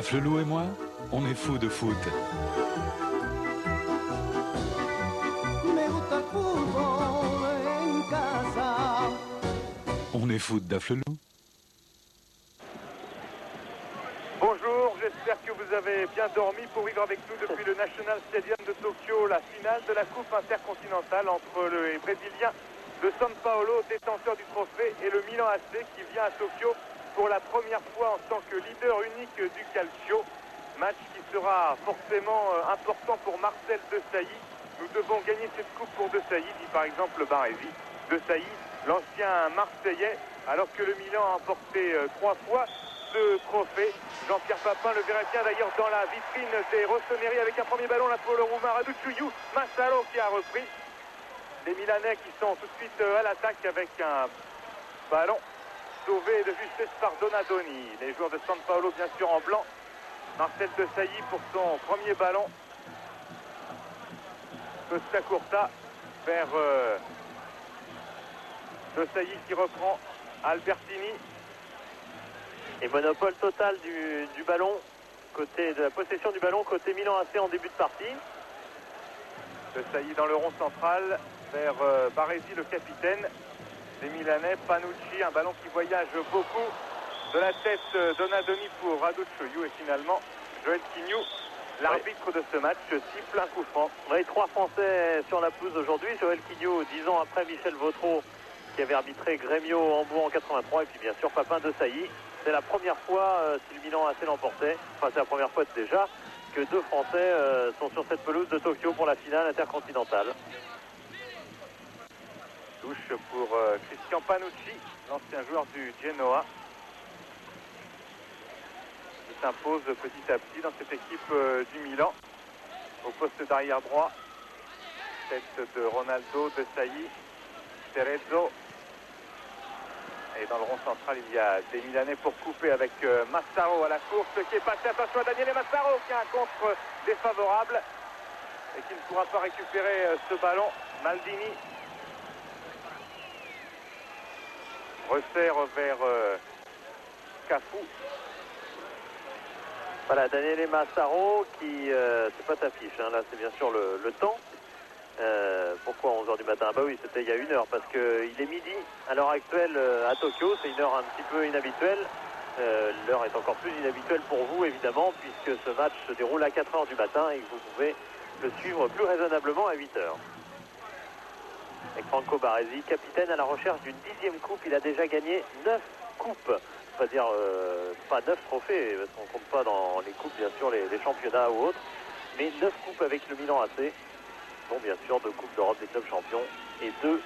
Daflelou et moi, on est fous de foot. On est fous de Daflelou. Bonjour, j'espère que vous avez bien dormi pour vivre avec nous depuis le National Stadium de Tokyo la finale de la Coupe intercontinentale entre les Brésiliens de São Paulo, détenteur du trophée, et le Milan AC qui vient à Tokyo pour la première fois en tant que leader unique du Calcio. Match qui sera forcément important pour Marcel Desailly. Nous devons gagner cette coupe pour Desailly, dit par exemple Baresi. Desailly, l'ancien Marseillais, alors que le Milan a emporté 3 fois ce trophée. Jean-Pierre Papin le verrait bien d'ailleurs dans la vitrine des Rossoneri avec un premier ballon là pour le Roumain Raducciu. Massaro qui a repris. Les Milanais qui sont tout de suite à l'attaque avec un ballon sauvé de justesse par Donadoni. Les joueurs de São Paulo bien sûr en blanc. Marcel Desailly pour son premier ballon. Costa Curta vers Desailly qui reprend Albertini. Et monopole total du ballon, de la possession du ballon côté Milan AC en début de partie. Desailly dans le rond central vers Baresi le capitaine des Milanais. Panucci, un ballon qui voyage beaucoup. De la tête Donadoni pour Raducciu et finalement Joël Quignou, l'arbitre de ce match, siffle un coup franc. Oui, 3 Français sur la pelouse aujourd'hui. Joël Quignou, 10 ans après Michel Vautreau qui avait arbitré Grêmio Hambourg en 83 et puis bien sûr Papin Desailly. C'est la première fois, si le Milan AC l'emportait, enfin c'est la première fois déjà, que 2 Français sont sur cette pelouse de Tokyo pour la finale intercontinentale. Touche pour Christian Panucci, l'ancien joueur du Genoa, qui s'impose petit à petit dans cette équipe du Milan. Au poste d'arrière droit, tête de Ronaldo, Desailly, Cerezo. Et dans le rond central, il y a des Milanais pour couper avec Massaro à la course qui est passé. Attention à Daniele Massaro qui a un contre défavorable et qui ne pourra pas récupérer ce ballon. Maldini resserre vers Cafu. Voilà, Daniele Massaro qui, c'est pas ta fiche, hein, là c'est bien sûr le temps. Pourquoi 11h du matin? Bah oui, c'était il y a 1 heure, parce qu'il est midi à l'heure actuelle à Tokyo, c'est une heure un petit peu inhabituelle. L'heure est encore plus inhabituelle pour vous évidemment, puisque ce match se déroule à 4h du matin et que vous pouvez le suivre plus raisonnablement à 8h. Avec Franco Baresi, capitaine à la recherche d'une 10e coupe, il a déjà gagné 9 coupes. C'est-à-dire pas 9 trophées, parce qu'on compte pas dans les coupes bien sûr les championnats ou autres, mais 9 coupes avec le Milan AC. Bon, bien sûr, 2 coupes d'Europe des clubs champions et 2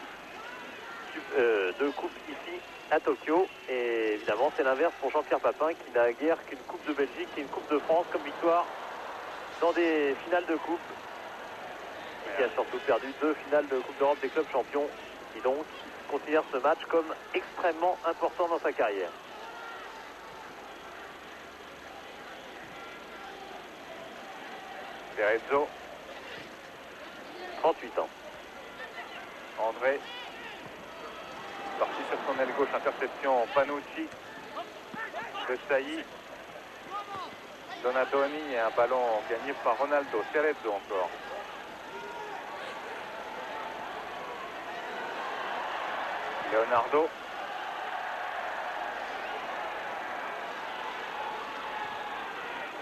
coupes ici à Tokyo. Et évidemment, c'est l'inverse pour Jean-Pierre Papin qui n'a guère qu'une coupe de Belgique et une coupe de France comme victoire dans des finales de coupe. Et qui a surtout perdu 2 finales de coupe d'Europe des clubs champions. Qui donc considère ce match comme extrêmement important dans sa carrière. Cerezo. 38 ans. André, parti sur son aile gauche, interception Panucci, Desailly, Donadoni et un ballon gagné par Ronaldo, Cerezo encore. Leonardo.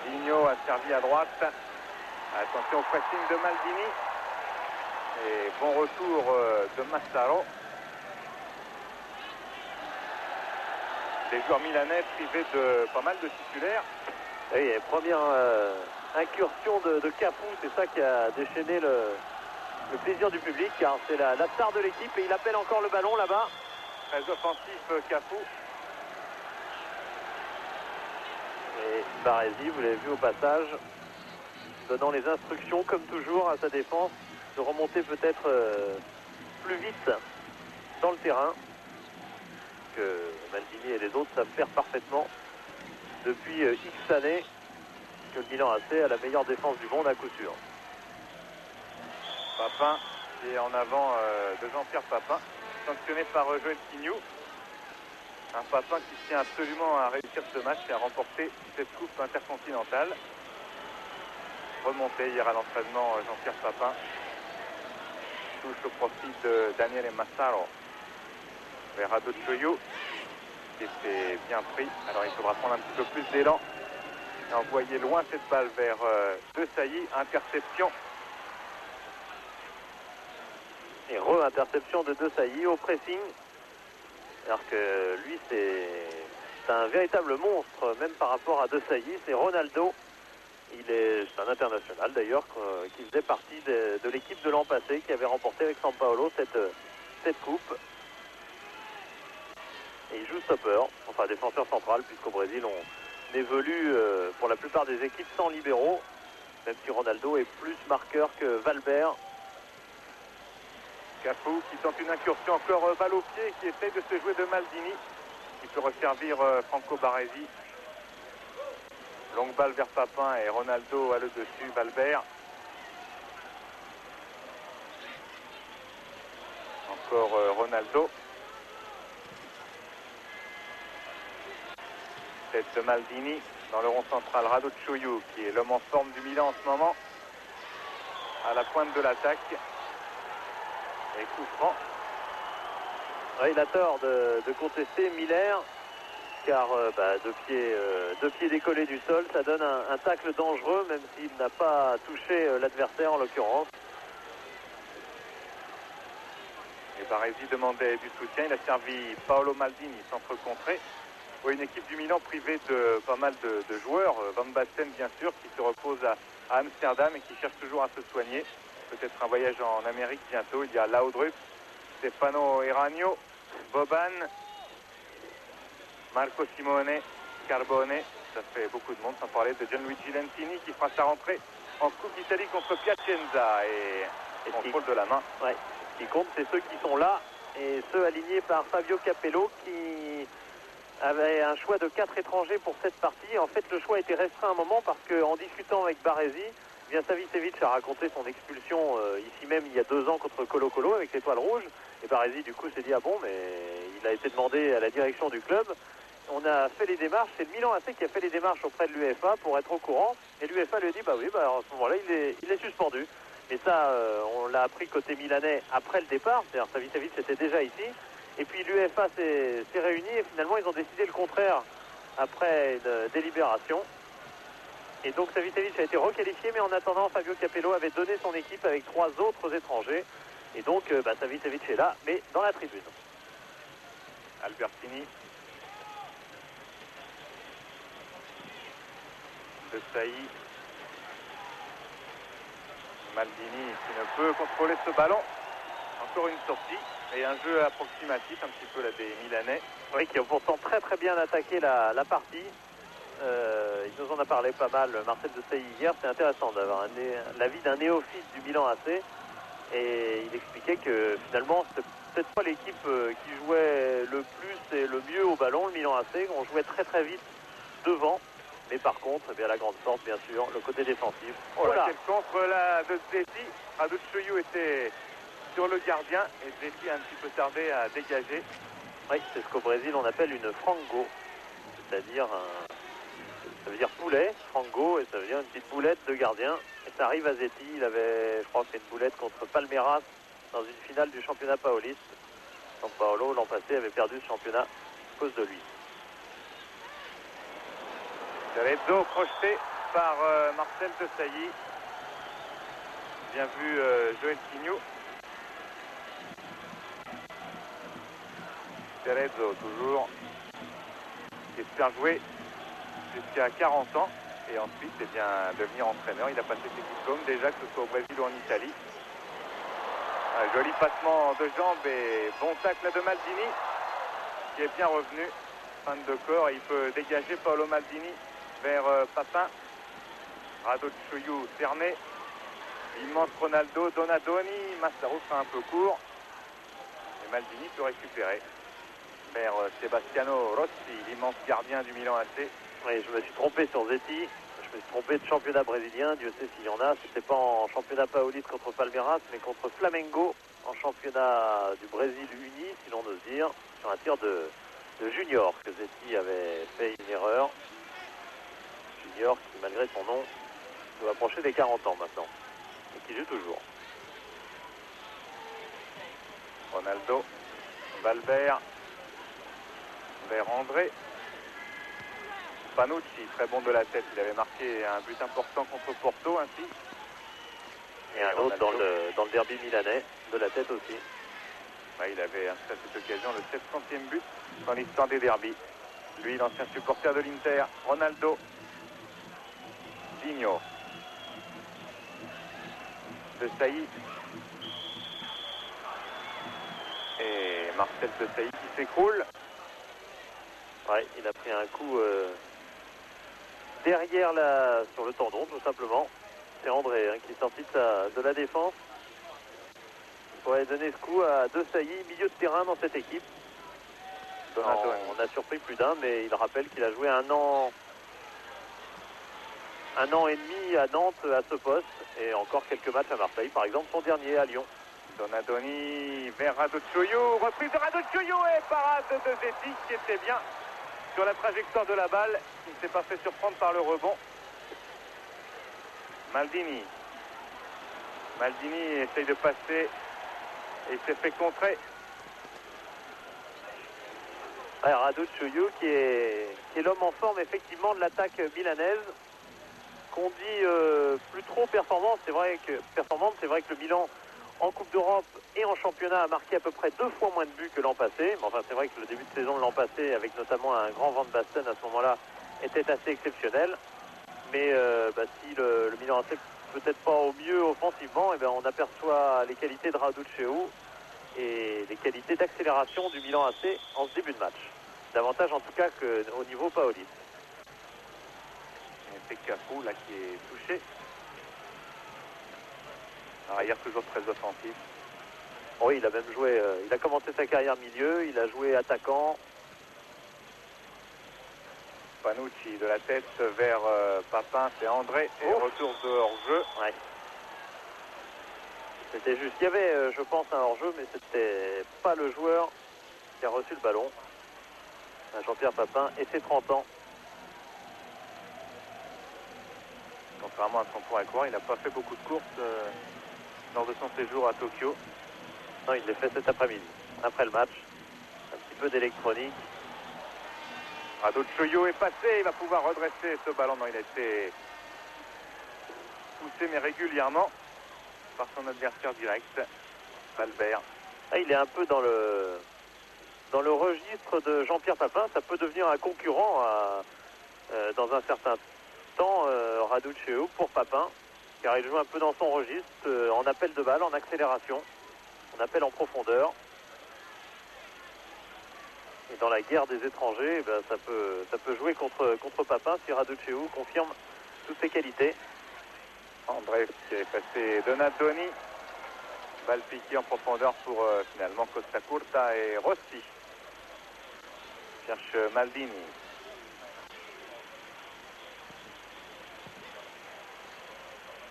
Vigno a servi à droite. Attention au pressing de Maldini. Et bon retour de Massaro. Les joueurs milanais privés de pas mal de titulaires. Oui, et première incursion de Cafu, c'est ça qui a déchaîné le plaisir du public, car c'est la star de l'équipe et il appelle encore le ballon là-bas. Très offensif Cafu. Et Baresi, vous l'avez vu au passage, donnant les instructions comme toujours à sa défense de remonter peut-être plus vite dans le terrain, que Maldini et les autres savent faire parfaitement depuis X années, que le Milan AC a la meilleure défense du monde à coup sûr. Papin qui est en avant de Jean-Pierre Papin, sanctionné par Joël Quignou. Un Papin qui tient absolument à réussir ce match et à remporter cette coupe intercontinentale. Remonté hier à l'entraînement Jean-Pierre Papin. Touche au profit de Daniele Massaro vers Rado Choyou qui était bien pris. Alors il faudra prendre un petit peu plus d'élan et envoyer loin cette balle vers De Sailly. Interception. Et re-interception de De Sailly au pressing. Alors que lui, c'est un véritable monstre, même par rapport à De Sailly. C'est Ronaldo. C'est un international d'ailleurs, qui faisait partie de l'équipe de l'an passé, qui avait remporté avec São Paulo cette coupe. Et il joue stopper, enfin défenseur central, puisqu'au Brésil, on évolue pour la plupart des équipes sans libéraux, même si Ronaldo est plus marqueur que Valbert. Cafu qui tente une incursion, encore balle au pied, qui essaye de se jouer de Maldini, qui peut resservir Franco Baresi. Longue balle vers Papin et Ronaldo a le dessus, Valbert. Encore Ronaldo. Tête de Maldini dans le rond central, Rado Choyou qui est l'homme en forme du Milan en ce moment. À la pointe de l'attaque. Et coup franc. Ouais, il a tort de contester Miller, car deux pieds décollés du sol, ça donne un tacle dangereux, même s'il n'a pas touché l'adversaire en l'occurrence. Et Baresi demandait du soutien, il a servi Paolo Maldini, centre contré. Oui, une équipe du Milan privée de pas mal de joueurs, Van Basten bien sûr, qui se repose à Amsterdam et qui cherche toujours à se soigner. Peut-être un voyage en Amérique bientôt. Il y a Laudrup, Stefano Eranio, Boban, Marco Simone, Carbone, ça fait beaucoup de monde, sans parler de Gianluigi Lentini qui fera sa rentrée en Coupe d'Italie contre Piacenza et contrôle de la main. Ouais. Ce qui compte, c'est ceux qui sont là et ceux alignés par Fabio Capello qui avait un choix de 4 étrangers pour cette partie. En fait, le choix a été restreint un moment parce qu'en discutant avec Baresi, Savicevic a raconté son expulsion ici même il y a 2 ans contre Colo-Colo avec l'Étoile Rouge. Et Baresi, du coup, s'est dit, ah bon, mais il a été demandé à la direction du club. On a fait les démarches, c'est le Milan AC qui a fait les démarches auprès de l'UEFA pour être au courant. Et l'UEFA lui a dit, bah oui, à ce moment-là, il est suspendu. Et ça, on l'a appris côté milanais après le départ, c'est-à-dire Savicevic était déjà ici. Et puis l'UEFA s'est réunie et finalement, ils ont décidé le contraire après une délibération. Et donc Savicevic a été requalifié, mais en attendant, Fabio Capello avait donné son équipe avec 3 autres étrangers. Et donc, Savicevic est là, mais dans la tribune. Albertini. De Sailly. Maldini qui ne peut contrôler ce ballon. Encore une sortie et un jeu approximatif, un petit peu là des Milanais. Oui, qui ont pourtant très très bien attaqué la partie. Il nous en a parlé pas mal, Marcel de Sailly hier. C'est intéressant d'avoir l'avis d'un néophyte du Milan AC. Et il expliquait que finalement, c'était peut-être pas l'équipe qui jouait le plus et le mieux au ballon, le Milan AC. On jouait très très vite devant. Mais par contre, eh bien, la grande force, bien sûr, le côté défensif. Oh là, quel contre là de Zeti. Rado Choyou était sur le gardien et Zeti a un petit peu tardé à dégager. Oui, c'est ce qu'au Brésil on appelle une frango, c'est-à-dire ça veut dire poulet, frango, et ça veut dire une petite boulette de gardien. Et ça arrive à Zeti, il avait, je crois, fait une boulette contre Palmeiras dans une finale du championnat pauliste. São Paulo, l'an passé, avait perdu ce championnat à cause de lui. Cerezo projeté par Marcel de Sailly. Bien vu Joël Signou. Cerezo toujours qui espère jouer jusqu'à 40 ans et ensuite devenir entraîneur. Il a passé ses diplômes déjà, que ce soit au Brésil ou en Italie. Un joli passement de jambes et bon tacle de Maldini qui est bien revenu. Fin de corps et il peut dégager Paolo Maldini vers Papin. Rado Choyou cerné. L'immense Ronaldo, Donadoni, Massaro sera un peu court. Et Maldini peut récupérer vers Sebastiano Rossi, l'immense gardien du Milan AC. Oui, je me suis trompé sur Zeti. Je me suis trompé de championnat brésilien. Dieu sait s'il y en a. C'était pas en championnat pauliste contre Palmeiras, mais contre Flamengo en championnat du Brésil uni, si l'on ose dire, sur un tir de de Junior, que Zetti avait fait une erreur. Junior qui, malgré son nom, doit approcher des 40 ans maintenant. Et qui joue toujours. Ronaldo, Valbert, vers André. Panucci, très bon de la tête. Il avait marqué un but important contre Porto ainsi. Et un autre dans le derby milanais, de la tête aussi. Ouais, il avait inscrit à cette occasion le 700e but dans l'histoire des derbys. Lui, l'ancien supporter de l'Inter. Ronaldo. Digno. De Sailly. Et Marcel de Sailly qui s'écroule. Ouais, il a pris un coup derrière sur le tendon, tout simplement. C'est André qui est sorti de la défense. Il pourrait donner ce coup à De Sailly, milieu de terrain dans cette équipe. On a surpris plus d'un, mais il rappelle qu'il a joué un an et demi à Nantes à ce poste et encore quelques matchs à Marseille, par exemple son dernier à Lyon. Donadoni vers Raducioiu, reprise de Raducioiu et parade de Zetti qui était bien sur la trajectoire de la balle. Il ne s'est pas fait surprendre par le rebond. Maldini essaye de passer et il s'est fait contrer. Ouais, Raducioiu qui est l'homme en forme effectivement de l'attaque milanaise. Qu'on dit plus trop performante, c'est vrai que le Milan en Coupe d'Europe et en championnat a marqué à peu près 2 fois moins de buts que l'an passé. Mais enfin, c'est vrai que le début de saison de l'an passé, avec notamment un grand Van Basten à ce moment-là, était assez exceptionnel. Mais si le Milan AC peut-être pas au mieux offensivement, et on aperçoit les qualités de Raducioiu et les qualités d'accélération du Milan AC en ce début de match. Davantage en tout cas qu'au niveau pauliste. C'est Cafu là qui est touché. Arrière toujours très offensif. Oui, il a même joué, il a commencé sa carrière milieu, il a joué attaquant. Panucci de la tête vers Papin, c'est André et retour de hors-jeu. Ouais. C'était juste, il y avait je pense un hors-jeu, mais c'était pas le joueur qui a reçu le ballon. Jean-Pierre Papin et ses 30 ans. Contrairement à son point à courir, il n'a pas fait beaucoup de courses lors de son séjour à Tokyo. Non, il l'a fait cet après-midi, après le match. Un petit peu d'électronique. Raducioiu est passé, il va pouvoir redresser ce ballon. Non, il a été poussé mais régulièrement par son adversaire direct, Valbert. Ah, il est un peu dans le registre de Jean-Pierre Papin. Ça peut devenir un concurrent dans un certain temps, Raducioiu pour Papin, car il joue un peu dans son registre, en appel de balle, en accélération, en appel en profondeur. Et dans la guerre des étrangers, ça peut jouer contre Papin si Raducioiu confirme toutes ses qualités. André qui est passé Donadoni. Balle piquée en profondeur pour finalement Costa Curta et Rossi. Cherche Maldini.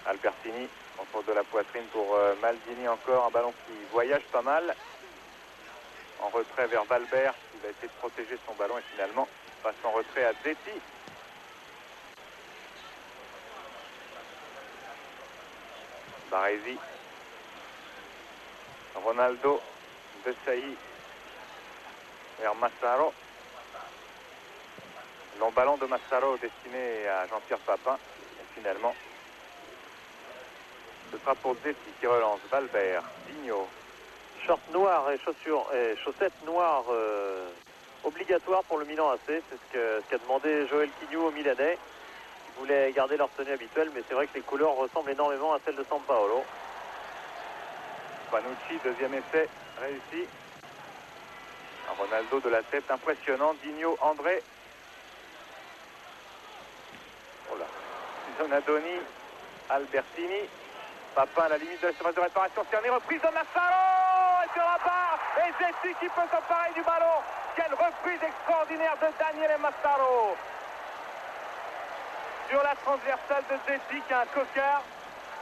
Albertini, contrôle de la poitrine pour Maldini encore. Un ballon qui voyage pas mal. En retrait vers Valbert, qui va essayer de protéger son ballon et finalement passe en retrait à Zetti. Baresi. Ronaldo. De Sailly. Vers Massaro. Long ballon de Massaro destiné à Jean-Pierre Papin. Et finalement, ce sera pour Zetti qui relance. Valbert. Digno. Short noir et chaussettes noires obligatoires pour le Milan AC. C'est ce qu'a demandé Joël Quignou au Milanais. Ils voulaient garder leur tenue habituelle, mais c'est vrai que les couleurs ressemblent énormément à celles de San Paolo. Panucci, deuxième essai, réussi. Un Ronaldo de la tête impressionnant. Digno, André. Oh là. Donadoni, Albertini. Papin à la limite de la surface de réparation. Cerné, reprise de Massaro. Et sur la barre. Et Zetti qui peut s'emparer du ballon. Quelle reprise extraordinaire de Daniele Massaro. Sur la transversale de Zetti qui a un cocard.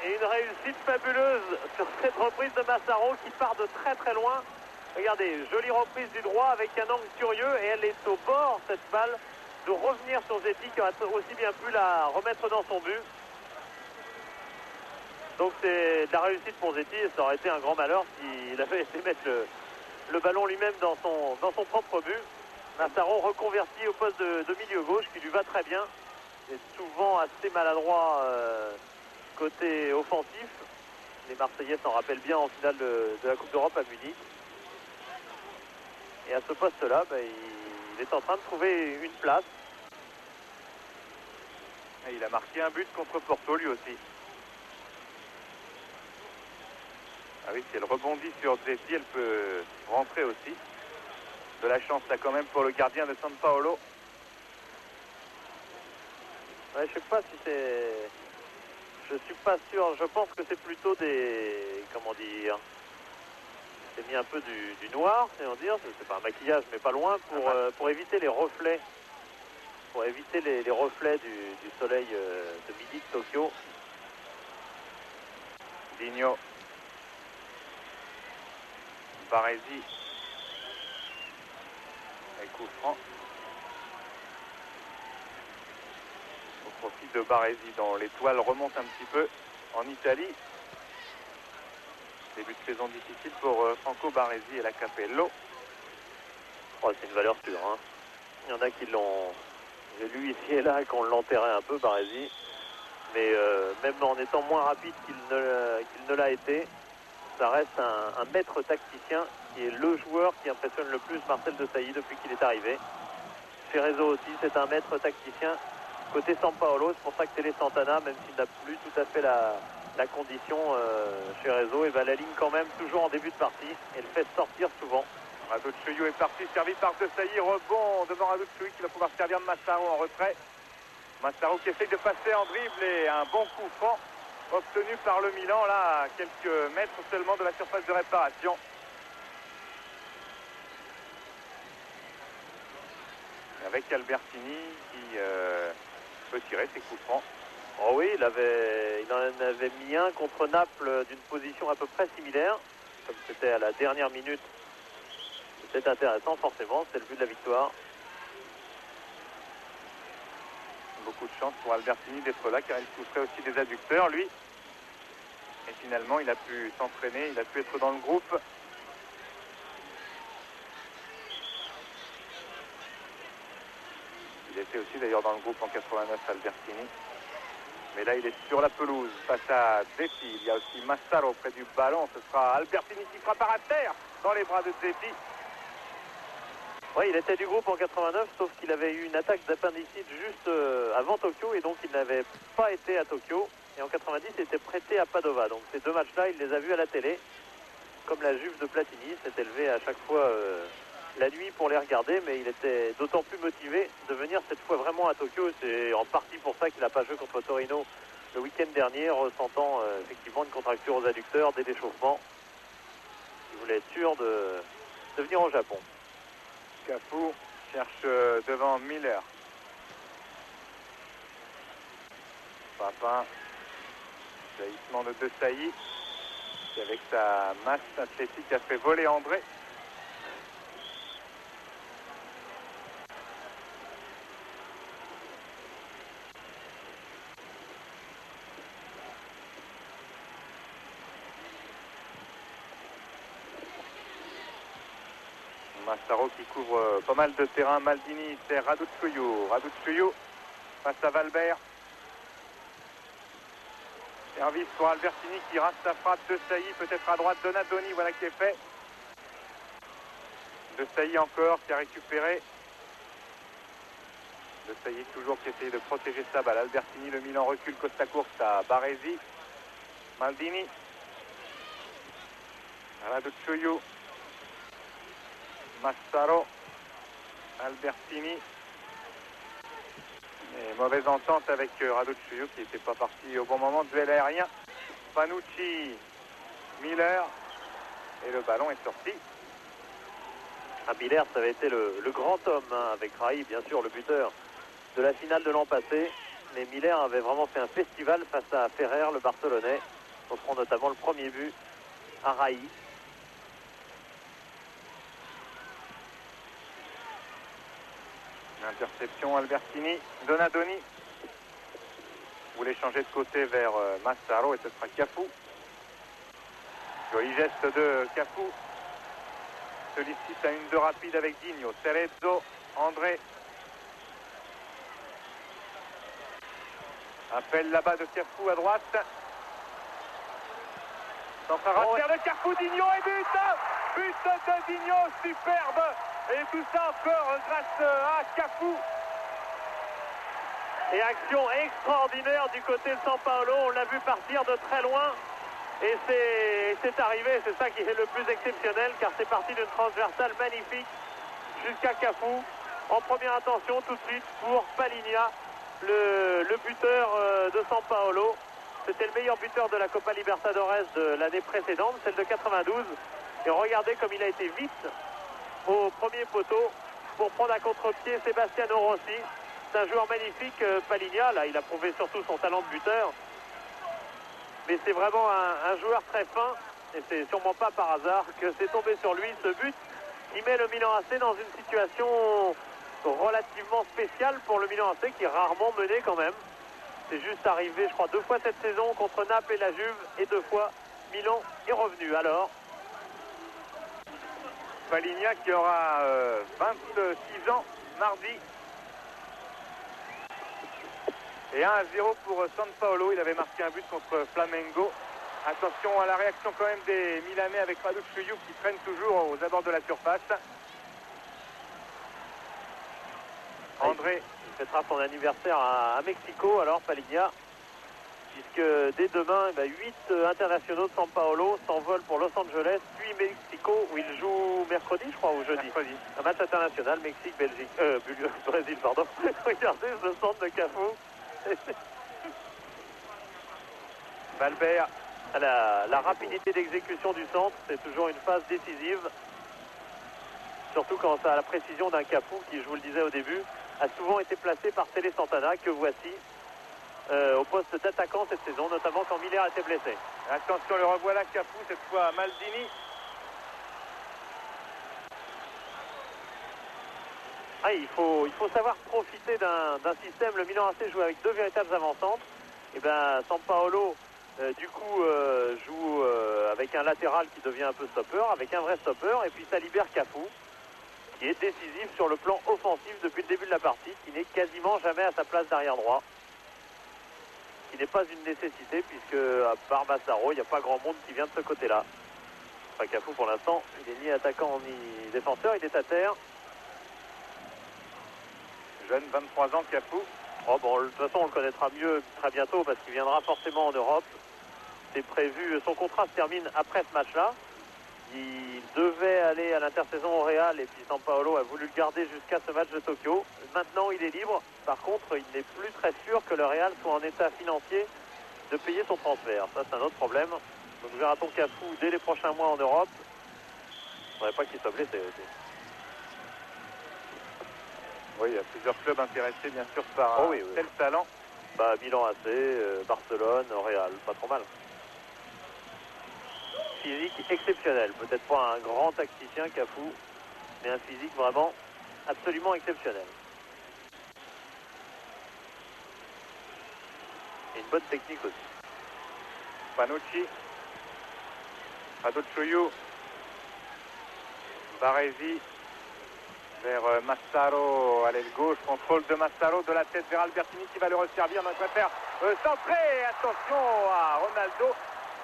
Et une réussite fabuleuse sur cette reprise de Massaro qui part de très très loin. Regardez, jolie reprise du droit avec un angle curieux et elle est au bord, cette balle, de revenir sur Zetti qui aurait aussi bien pu la remettre dans son but. Donc c'est de la réussite pour Zetti et ça aurait été un grand malheur s'il avait été mettre le ballon lui-même dans son propre but. Massaro reconverti au poste de milieu gauche qui lui va très bien. Il est souvent assez maladroit côté offensif. Les Marseillais s'en rappellent bien en finale de la Coupe d'Europe à Munich. Et à ce poste-là, il est en train de trouver une place. Et il a marqué un but contre Porto lui aussi. Ah oui, si elle rebondit sur Zetti, elle peut rentrer aussi. De la chance là quand même pour le gardien de San Paolo. Ouais, je sais pas si c'est... Je suis pas sûr, je pense que c'est plutôt des... Comment dire... C'est mis un peu du noir, c'est on dire. C'est pas un maquillage, mais pas loin, pour éviter les reflets. Pour éviter les reflets du soleil de midi de Tokyo. Digno. Baresi. Et coup franc. Au profit de Baresi, dont l'étoile remonte un petit peu en Italie. Début de saison difficile pour Franco Baresi et la Capello. Oh, c'est une valeur sûre. Hein. Il y en a qui l'ont... J'ai lu ici et là qu'on l'enterrait un peu, Baresi. Mais même en étant moins rapide qu'il ne l'a été, ça reste un maître tacticien qui est le joueur qui impressionne le plus Marcel Desailly depuis qu'il est arrivé. Cerezo aussi, c'est un maître tacticien. Côté San Paolo, c'est pour ça que Télé Santana, même s'il n'a plus tout à fait la condition Cerezo, et l'aligne quand même toujours en début de partie et le fait sortir souvent. Raduccio est parti, servi par Desailly, rebond devant Raduccio qui va pouvoir servir de Massaro en retrait. Massaro qui essaye de passer en dribble et un bon coup franc obtenu par le Milan, là à quelques mètres seulement de la surface de réparation. Avec Albertini qui peut tirer ses coups francs. Oh oui, il en avait mis un contre Naples d'une position à peu près similaire, comme c'était à la dernière minute. C'était intéressant forcément, c'était le but de la victoire. Beaucoup de chance pour Albertini d'être là car il souffrait aussi des adducteurs lui. Et finalement il a pu s'entraîner, il a pu être dans le groupe. Il était aussi d'ailleurs dans le groupe en 89, Albertini. Mais là il est sur la pelouse face à Zetti. Il y a aussi Massaro près du ballon. Ce sera Albertini qui frappe à terre dans les bras de Zetti. Oui, il était du groupe en 89, sauf qu'il avait eu une attaque d'appendicite juste avant Tokyo et donc il n'avait pas été à Tokyo. Et en 90, il était prêté à Padova. Donc ces deux matchs-là, il les a vus à la télé. Comme la Juve de Platini, s'était levé à chaque fois la nuit pour les regarder, mais il était d'autant plus motivé de venir cette fois vraiment à Tokyo. C'est en partie pour ça qu'il n'a pas joué contre Torino le week-end dernier, ressentant effectivement une contracture aux adducteurs, des déchauffements. Il voulait être sûr de venir au Japon. Cafu cherche devant Miller. Papin. Jaillissement de Desailly qui avec sa masse athlétique a fait voler André. Massaro qui couvre pas mal de terrain. Maldini, c'est Raduccio. Raduccio face à Valbert. Service pour Albertini qui rate sa frappe. Desailly peut-être à droite. Donadoni, voilà qui est fait. Desailly encore qui a récupéré. Desailly toujours qui essaye de protéger sa balle. Albertini, le Milan recule. Costa Curta, Baresi. Maldini. Raduccio. Massaro, Albertini. Et mauvaise entente avec Raduccio qui n'était pas parti au bon moment. Duel aérien. Panucci, Miller. Et le ballon est sorti. Miller, ça avait été le grand homme, hein, avec Rai, bien sûr, le buteur de la finale de l'an passé. Mais Miller avait vraiment fait un festival face à Ferrer, le Barcelonais, offrant notamment le premier but à Rai. Interception Albertini, Donadoni voulait changer de côté vers Massaro et ce sera Cafu. Joli geste de Cafu. Sollicite à une 2 rapide avec Digno, Cerezo, André. Appel là-bas de Cafu à droite. Centre à de Cafu, Digno et but. But de Digno, superbe. Et tout ça encore grâce à Cafu. Et action extraordinaire du côté de São Paulo. On l'a vu partir de très loin. Et c'est arrivé, c'est ça qui est le plus exceptionnel, car c'est parti d'une transversale magnifique jusqu'à Cafu. En première intention tout de suite pour Palinha, le buteur de São Paulo. C'était le meilleur buteur de la Copa Libertadores de l'année précédente, celle de 92. Et regardez comme il a été vite au premier poteau pour prendre à contre-pied Sebastiano Rossi. C'est un joueur magnifique, Palinha. Là, il a prouvé surtout son talent de buteur. Mais c'est vraiment un joueur très fin. Et c'est sûrement pas par hasard que c'est tombé sur lui ce but qui met le Milan AC dans une situation relativement spéciale pour le Milan AC qui est rarement mené quand même. C'est juste arrivé, je crois, 2 fois cette saison contre Naples et la Juve. Et 2 fois, Milan est revenu. Alors, Palinha qui aura 26 ans mardi. Et 1-0 pour São Paulo. Il avait marqué un but contre Flamengo. Attention à la réaction quand même des Milanais avec Raduc Chuyuk qui traîne toujours aux abords de la surface. André. Il fêtera son anniversaire à Mexico, alors Palinha. Puisque dès demain, 8 internationaux de São Paulo s'envolent pour Los Angeles, puis Mexico, où il joue mercredi, je crois, ou jeudi. Mercredi. Un match international, Mexique, Belgique, Brésil, pardon. Regardez ce centre de Cafu. Valbert. La rapidité d'exécution du centre, c'est toujours une phase décisive. Surtout quand ça a la précision d'un Cafu qui, je vous le disais au début, a souvent été placé par Télé Santana, que voici au poste d'attaquant cette saison, notamment quand Miller était blessé. Attention, le revoilà Cafu, cette fois Maldini. Il faut savoir profiter d'un système. Le Milan AC joue avec 2 véritables avant-centres. Et São Paulo, du coup, joue avec un latéral qui devient un peu stopper, avec un vrai stopper. Et puis ça libère Cafu, qui est décisif sur le plan offensif depuis le début de la partie, qui n'est quasiment jamais à sa place d'arrière droit. Qui n'est pas une nécessité, puisque à part Massaro, il n'y a pas grand monde qui vient de ce côté-là. Enfin, Cafu, pour l'instant, il n'est ni attaquant ni défenseur, il est à terre. Jeune, 23 ans, Cafu. De toute façon, on le connaîtra mieux très bientôt parce qu'il viendra forcément en Europe. C'est prévu, son contrat se termine après ce match-là. Il devait aller à l'intersaison au Real et puis São Paulo a voulu le garder jusqu'à ce match de Tokyo. Maintenant, il est libre. Par contre, il n'est plus très sûr que le Real soit en état financier de payer son transfert. Ça, c'est un autre problème. Donc, verra-t-on Cafu dès les prochains mois en Europe. Il ne faudrait pas qu'il soit blessé aussi. Oui, il y a plusieurs clubs intéressés, bien sûr, par tel talent. Milan AC, Barcelone, Real, pas trop mal. Physique exceptionnel. Peut-être pas un grand tacticien, Cafu, mais un physique vraiment absolument exceptionnel. Et une bonne technique aussi. Panucci. Raduc Chuyuk. Baresi. Vers Massaro à l'aile gauche, contrôle de Massaro de la tête vers Albertini qui va le resservir, donc préfère centrer. Attention à Ronaldo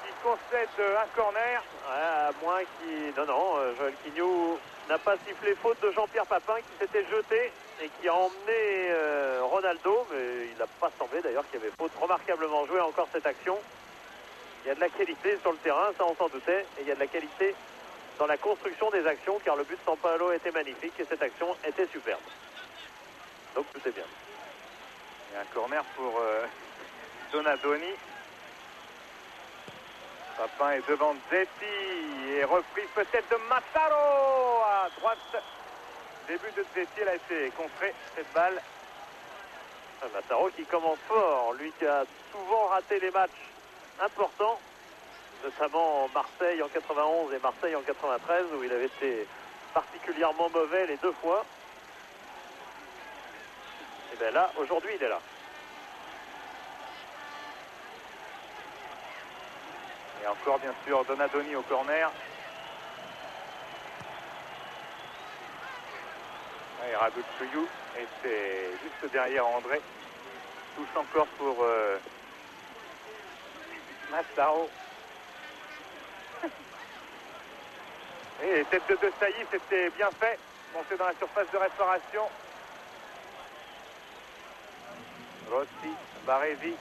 qui concède un corner. À moins qu'il... Non, Joël Quignou n'a pas sifflé faute de Jean-Pierre Papin qui s'était jeté et qui a emmené Ronaldo, mais il n'a pas semblé d'ailleurs qu'il y avait faute. Remarquablement joué encore cette action. Il y a de la qualité sur le terrain, ça on s'en doutait, et il y a de la qualité dans la construction des actions, car le but de São Paulo était magnifique et cette action était superbe. Donc tout est bien. Il y a un corner pour Donadoni. Papin est devant Zetti et reprise peut-être de Massaro à droite. Début de Zetti, elle a été contrée cette balle. Massaro qui commence fort, lui qui a souvent raté les matchs importants, notamment Marseille en 91 et Marseille en 93 où il avait été particulièrement mauvais les 2 fois. bien là, aujourd'hui, il est là. Et encore, bien sûr, Donadoni au corner. Et Raducciu était juste derrière André. Touche encore pour Massaro. Et tête de De Sailly, c'était bien fait. Monté dans la surface de réparation. Rossi, Baresi,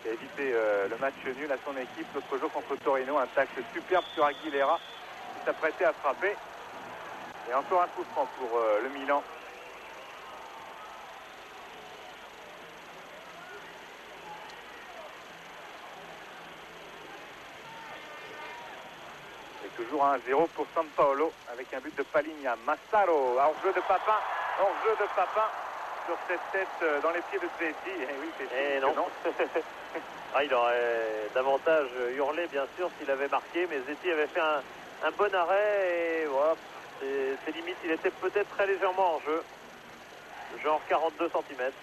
qui a évité le match nul à son équipe l'autre jour contre Torino. Un tacle superbe sur Aguilera qui s'apprêtait à frapper. Et encore un coup franc pour le Milan. Et toujours 1-0 pour San Paolo avec un but de Paligna. Massaro, hors-jeu de Papin, hors-jeu de Papin sur cette tête dans les pieds de Zeti. Et oui, c'est non. Ah, il aurait davantage hurlé, bien sûr, s'il avait marqué, mais Zeti avait fait un bon arrêt et voilà, c'est limite, il était peut-être très légèrement en jeu, genre 42 cm. Et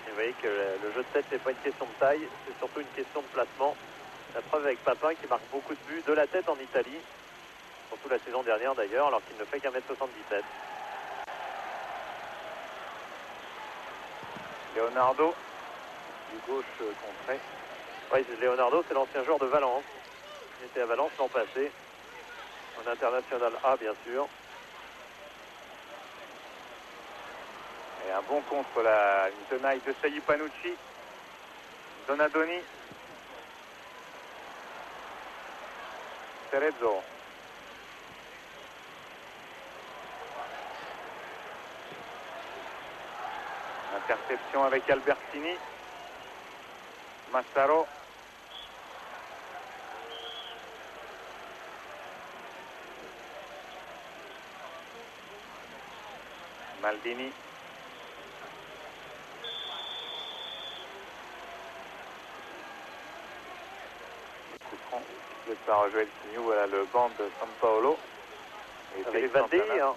vous voyez que le jeu de tête n'est pas une question de taille, c'est surtout une question de placement. La preuve avec Papin qui marque beaucoup de buts de la tête en Italie, surtout la saison dernière d'ailleurs, alors qu'il ne fait qu'un mètre 77. Leonardo, du gauche contré. Oui, Leonardo, c'est l'ancien joueur de Valence. Il était à Valence l'an passé, en international A bien sûr. Et un bon contre la tenaille de Sailly Panucci. Donadoni. Cerezo. Interception avec Albertini. Massaro. Maldini. Coup franc par Joël Signou. Voilà le banc de San Paolo. Et Avec Valdeir.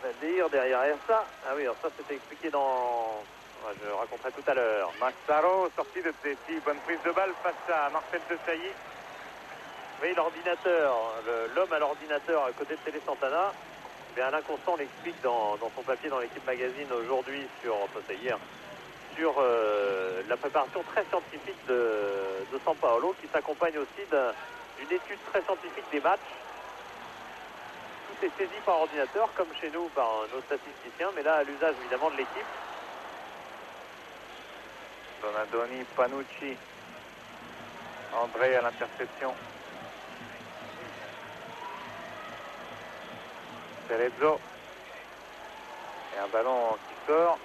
Valdeir derrière ça. Ah oui, alors ça c'était expliqué dans... Ouais, je raconterai tout à l'heure. Massaro, sorti de Zeti. Bonne prise de balle face à Marcel de Sailly. Oui, l'ordinateur, l'homme à l'ordinateur à côté de Télé Santana, bien Alain Constant l'explique dans son papier dans l'équipe magazine aujourd'hui sur, enfin c'est hier, sur la préparation très scientifique de San Paolo qui s'accompagne aussi d'une étude très scientifique des matchs. Tout est saisi par ordinateur comme chez nous par nos statisticiens, mais là à l'usage évidemment de l'équipe. Donadoni, Panucci. André à l'interception. Cerezo. Et un ballon qui sort.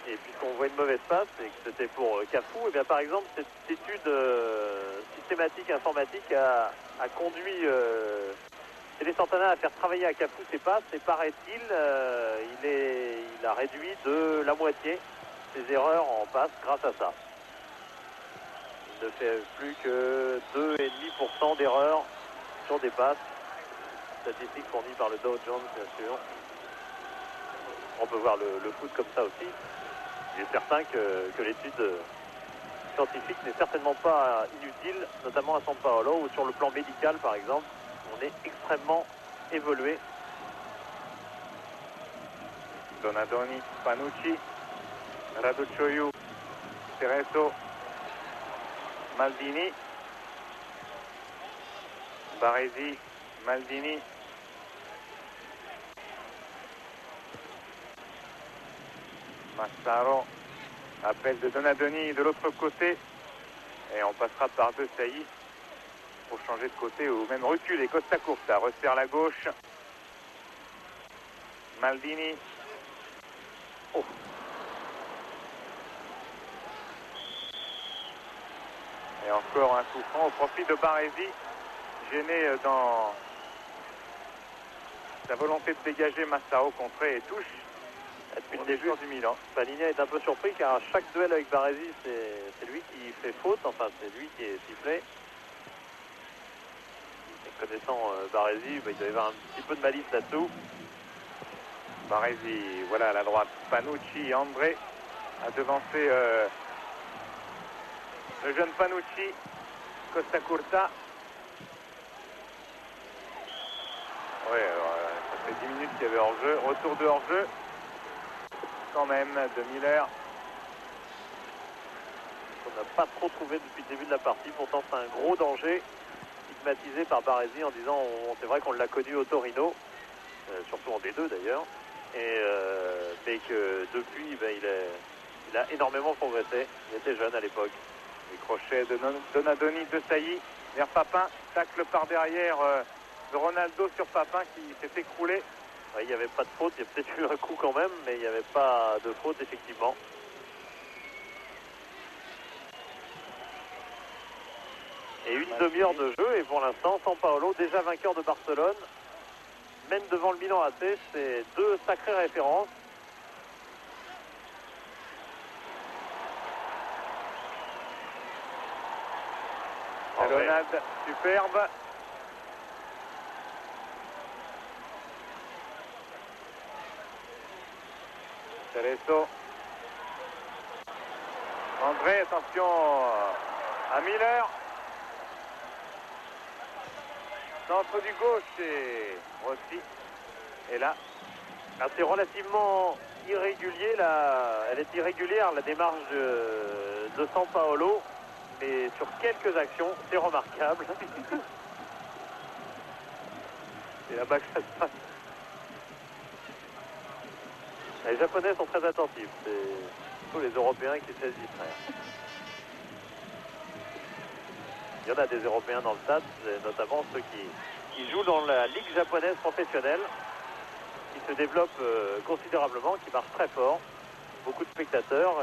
Et puisqu'on voit une mauvaise passe et que c'était pour Cafu, et bien par exemple cette étude systématique informatique a conduit Télé Santana à faire travailler à Cafu ses passes et paraît-il il a réduit de la moitié ses erreurs en passe grâce à ça. Il ne fait plus que 2,5% d'erreurs sur des passes. Statistique fournie par le Dow Jones bien sûr. On peut voir le foot comme ça aussi. Il est certain que l'étude scientifique n'est certainement pas inutile, notamment à San Paolo ou sur le plan médical par exemple. On est extrêmement évolué. Donadoni, Panucci, Raducciu, Cerezo, Maldini, Baresi, Maldini, Massaro, appel de Donadoni de l'autre côté et on passera par De Sailly pour changer de côté ou même reculer. Costa Curta resserre la gauche. Maldini. Oh. Et encore un coup franc au profit de Baresi, gêné dans sa volonté de dégager. Massaro contré et touche. Depuis le début du Milan. Paligna est un peu surpris car à chaque duel avec Baresi, c'est lui qui fait faute, enfin c'est lui qui est sifflé. Et connaissant Baresi, il doit y avoir un petit peu de malice là-dessous. Baresi, voilà à la droite, Panucci, André a devancé le jeune Panucci, Costa Curta. Oui, ça fait 10 minutes qu'il y avait hors-jeu, retour de hors-jeu quand même de Miller. On n'a pas trop trouvé depuis le début de la partie, pourtant c'est un gros danger, stigmatisé par Baresi en disant, c'est vrai qu'on l'a connu au Torino, surtout en D2 d'ailleurs, mais que depuis il a énormément progressé, il était jeune à l'époque. Les crochets de Donadoni, de Sailly vers Papin, tacle par derrière de Ronaldo sur Papin qui s'est écroulé. Ouais, il n'y avait pas de faute, il y a peut-être eu un coup quand même, mais il n'y avait pas de faute effectivement. Et une demi-heure de jeu, et pour l'instant, San Paolo, déjà vainqueur de Barcelone, mène devant le Milan AC, c'est deux sacrées références. Talonnade superbe. Cerezo. André, attention à Miller. Centre du gauche et Rossi. Et là, C'est relativement irrégulier, elle est irrégulière la démarche de San Paolo, mais sur quelques actions, c'est remarquable. c'est là-bas que ça se passe. Les Japonais sont très attentifs, c'est surtout les Européens qui se laissent distraire. Il y en a des Européens dans le stade, notamment ceux qui jouent dans la Ligue japonaise professionnelle, qui se développe considérablement, qui marche très fort. Beaucoup de spectateurs.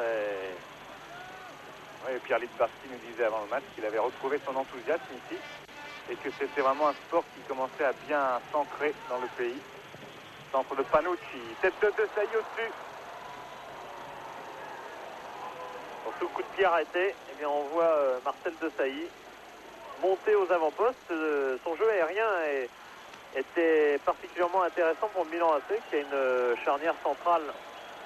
Et Pierre Littbarski nous disait avant le match qu'il avait retrouvé son enthousiasme ici et que c'était vraiment un sport qui commençait à bien s'ancrer dans le pays. Centre de Panucci, tête de Sailly au-dessus. Surtout coup de pied arrêté, eh bien on voit Marcel Desailly monter aux avant-postes. Son jeu aérien était particulièrement intéressant pour le Milan AC, qui a une charnière centrale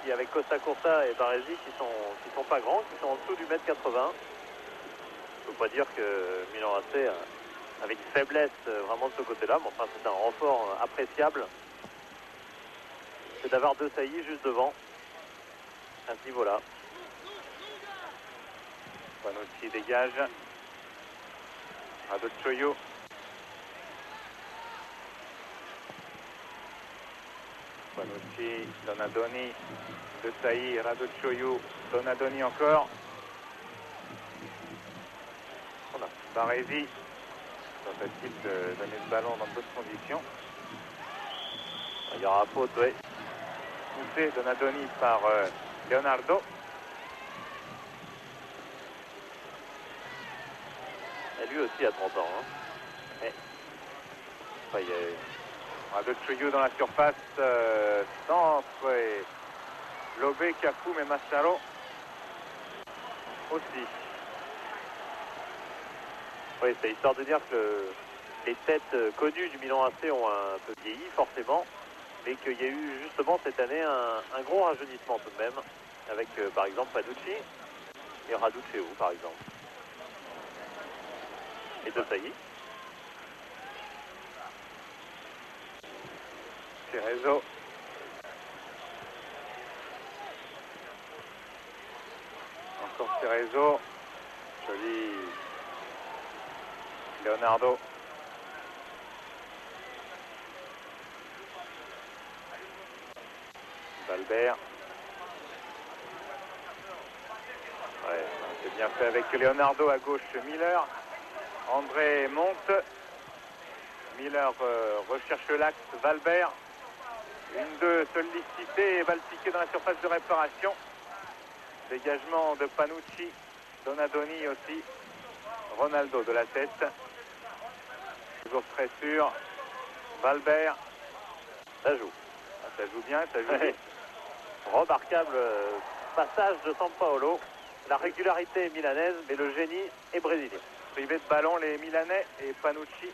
qui, avec Costa Curta et Baresi, qui sont pas grands, qui sont en dessous du 1,80 m. Je ne peux pas dire que Milan AC avait une faiblesse vraiment de ce côté-là, mais enfin c'est un renfort appréciable. C'est d'avoir Desailly juste devant, à ce niveau-là. Panucci dégage. Radocchio. Panucci, Donadoni, Desailly, Radocchio, Donadoni encore. Voilà. Baresi. Pas facile de donner le ballon dans de bonnes conditions. Il y aura faute, oui. Poussé Donadoni par Leonardo. Et lui aussi a 30 ans. Hein. Enfin, il y a Radocchio dans la surface. Centre et Lobé, Cafoum et Massaro aussi. Oui, c'est histoire de dire que les têtes connues du Milan AC ont un peu vieilli, forcément, mais qu'il y a eu justement cette année un gros rajeunissement tout de même, avec par exemple Panucci et Radocchio, par exemple. Et Desailly. Cerezo. Encore Cerezo. Joli. Leonardo. Valbert. Ouais, c'est bien fait avec Leonardo à gauche, Miller. André monte. Miller recherche l'axe, Valbert. Une de sollicité et va le piquer dans la surface de réparation. Dégagement de Panucci, Donadoni aussi. Ronaldo de la tête. Toujours très sûr. Valbert. Ça joue. Ah, ça joue bien, ça joue Ouais. bien. Remarquable passage de San Paolo. La régularité est milanaise, mais le génie est brésilien. Privé de ballon les Milanais et Panucci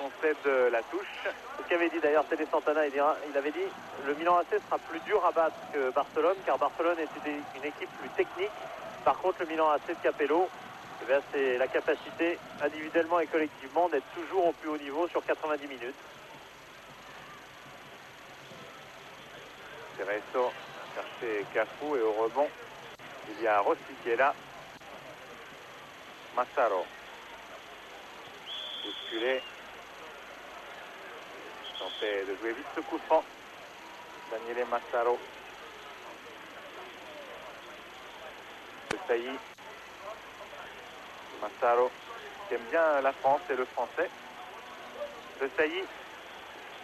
concède la touche. C'est ce qu'avait dit d'ailleurs Télé Santana. Il avait dit le Milan AC sera plus dur à battre que Barcelone, car Barcelone est une équipe plus technique. Par contre, le Milan AC de Capello, eh bien, c'est la capacité individuellement et collectivement d'être toujours au plus haut niveau sur 90 minutes. Cerezo a cherché Cafu et au rebond, il y a Rossi qui est là. Massaro. Bousculé. Tentait de jouer vite ce coup franc. Daniele Massaro. De Sailly. Massaro qui aime bien la France et le français. De Sailly.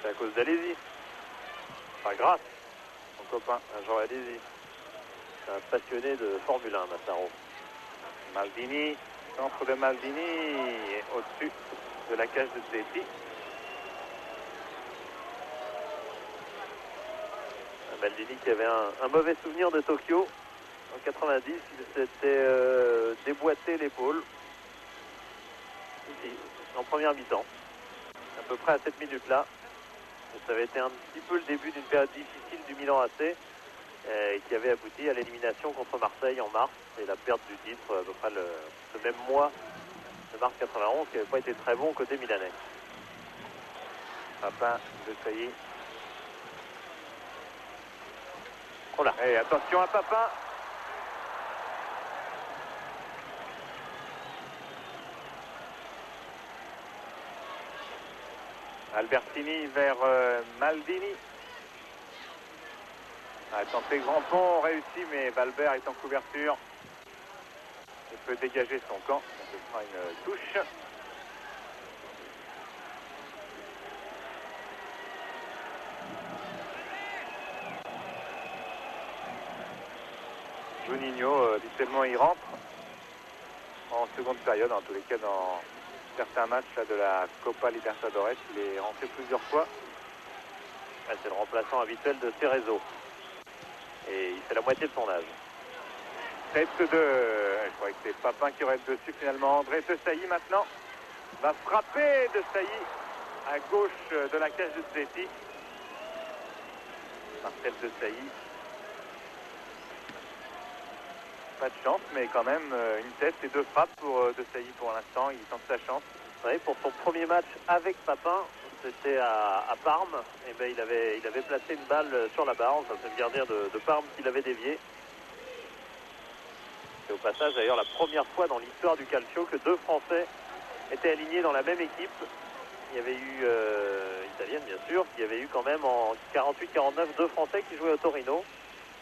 C'est à cause d'Alési. Enfin, grâce, mon copain, Jean Alési. C'est un passionné de Formule 1, Massaro. Maldini. Centre de Maldini au-dessus de la cage de Zeti. Maldini qui avait un mauvais souvenir de Tokyo. En 90, il s'était déboîté l'épaule. Ici, en première mi-temps. À peu près à cette minute-là. Ça avait été un petit peu le début d'une période difficile du Milan AC. Qui avait abouti à l'élimination contre Marseille en mars et la perte du titre à peu près le même mois de mars 91 qui n'avait pas été très bon côté milanais. Papin de Sailly. Oh là. Et attention à Papin. Albertini vers Maldini. Tenté grand pont, réussi, mais Balbert est en couverture. Il peut dégager son camp. Ce sera une touche. Juninho, habituellement, il rentre en seconde période, en tous les cas dans certains matchs là, de la Copa Libertadores. Il est rentré plusieurs fois. C'est le remplaçant habituel de Cerezo. Et il fait la moitié de son âge. Tête de... Je croyais que c'est Papin qui aurait dessus finalement. André de Sailly maintenant va frapper de Sailly à gauche de la cage de Zeti. Marcel de Sailly. Pas de chance, mais quand même une tête et deux frappes pour de Sailly pour l'instant. Il tente sa chance. Oui, pour son premier match avec Papin, c'était à Parme. Et ben, il avait placé une balle sur la barre. Enfin, c'est le gardien de Parme qui l'avait dévié. C'est au passage d'ailleurs la première fois dans l'histoire du calcio que deux Français étaient alignés dans la même équipe. Il y avait eu, italienne bien sûr, il y avait eu quand même en 48-49 deux Français qui jouaient au Torino.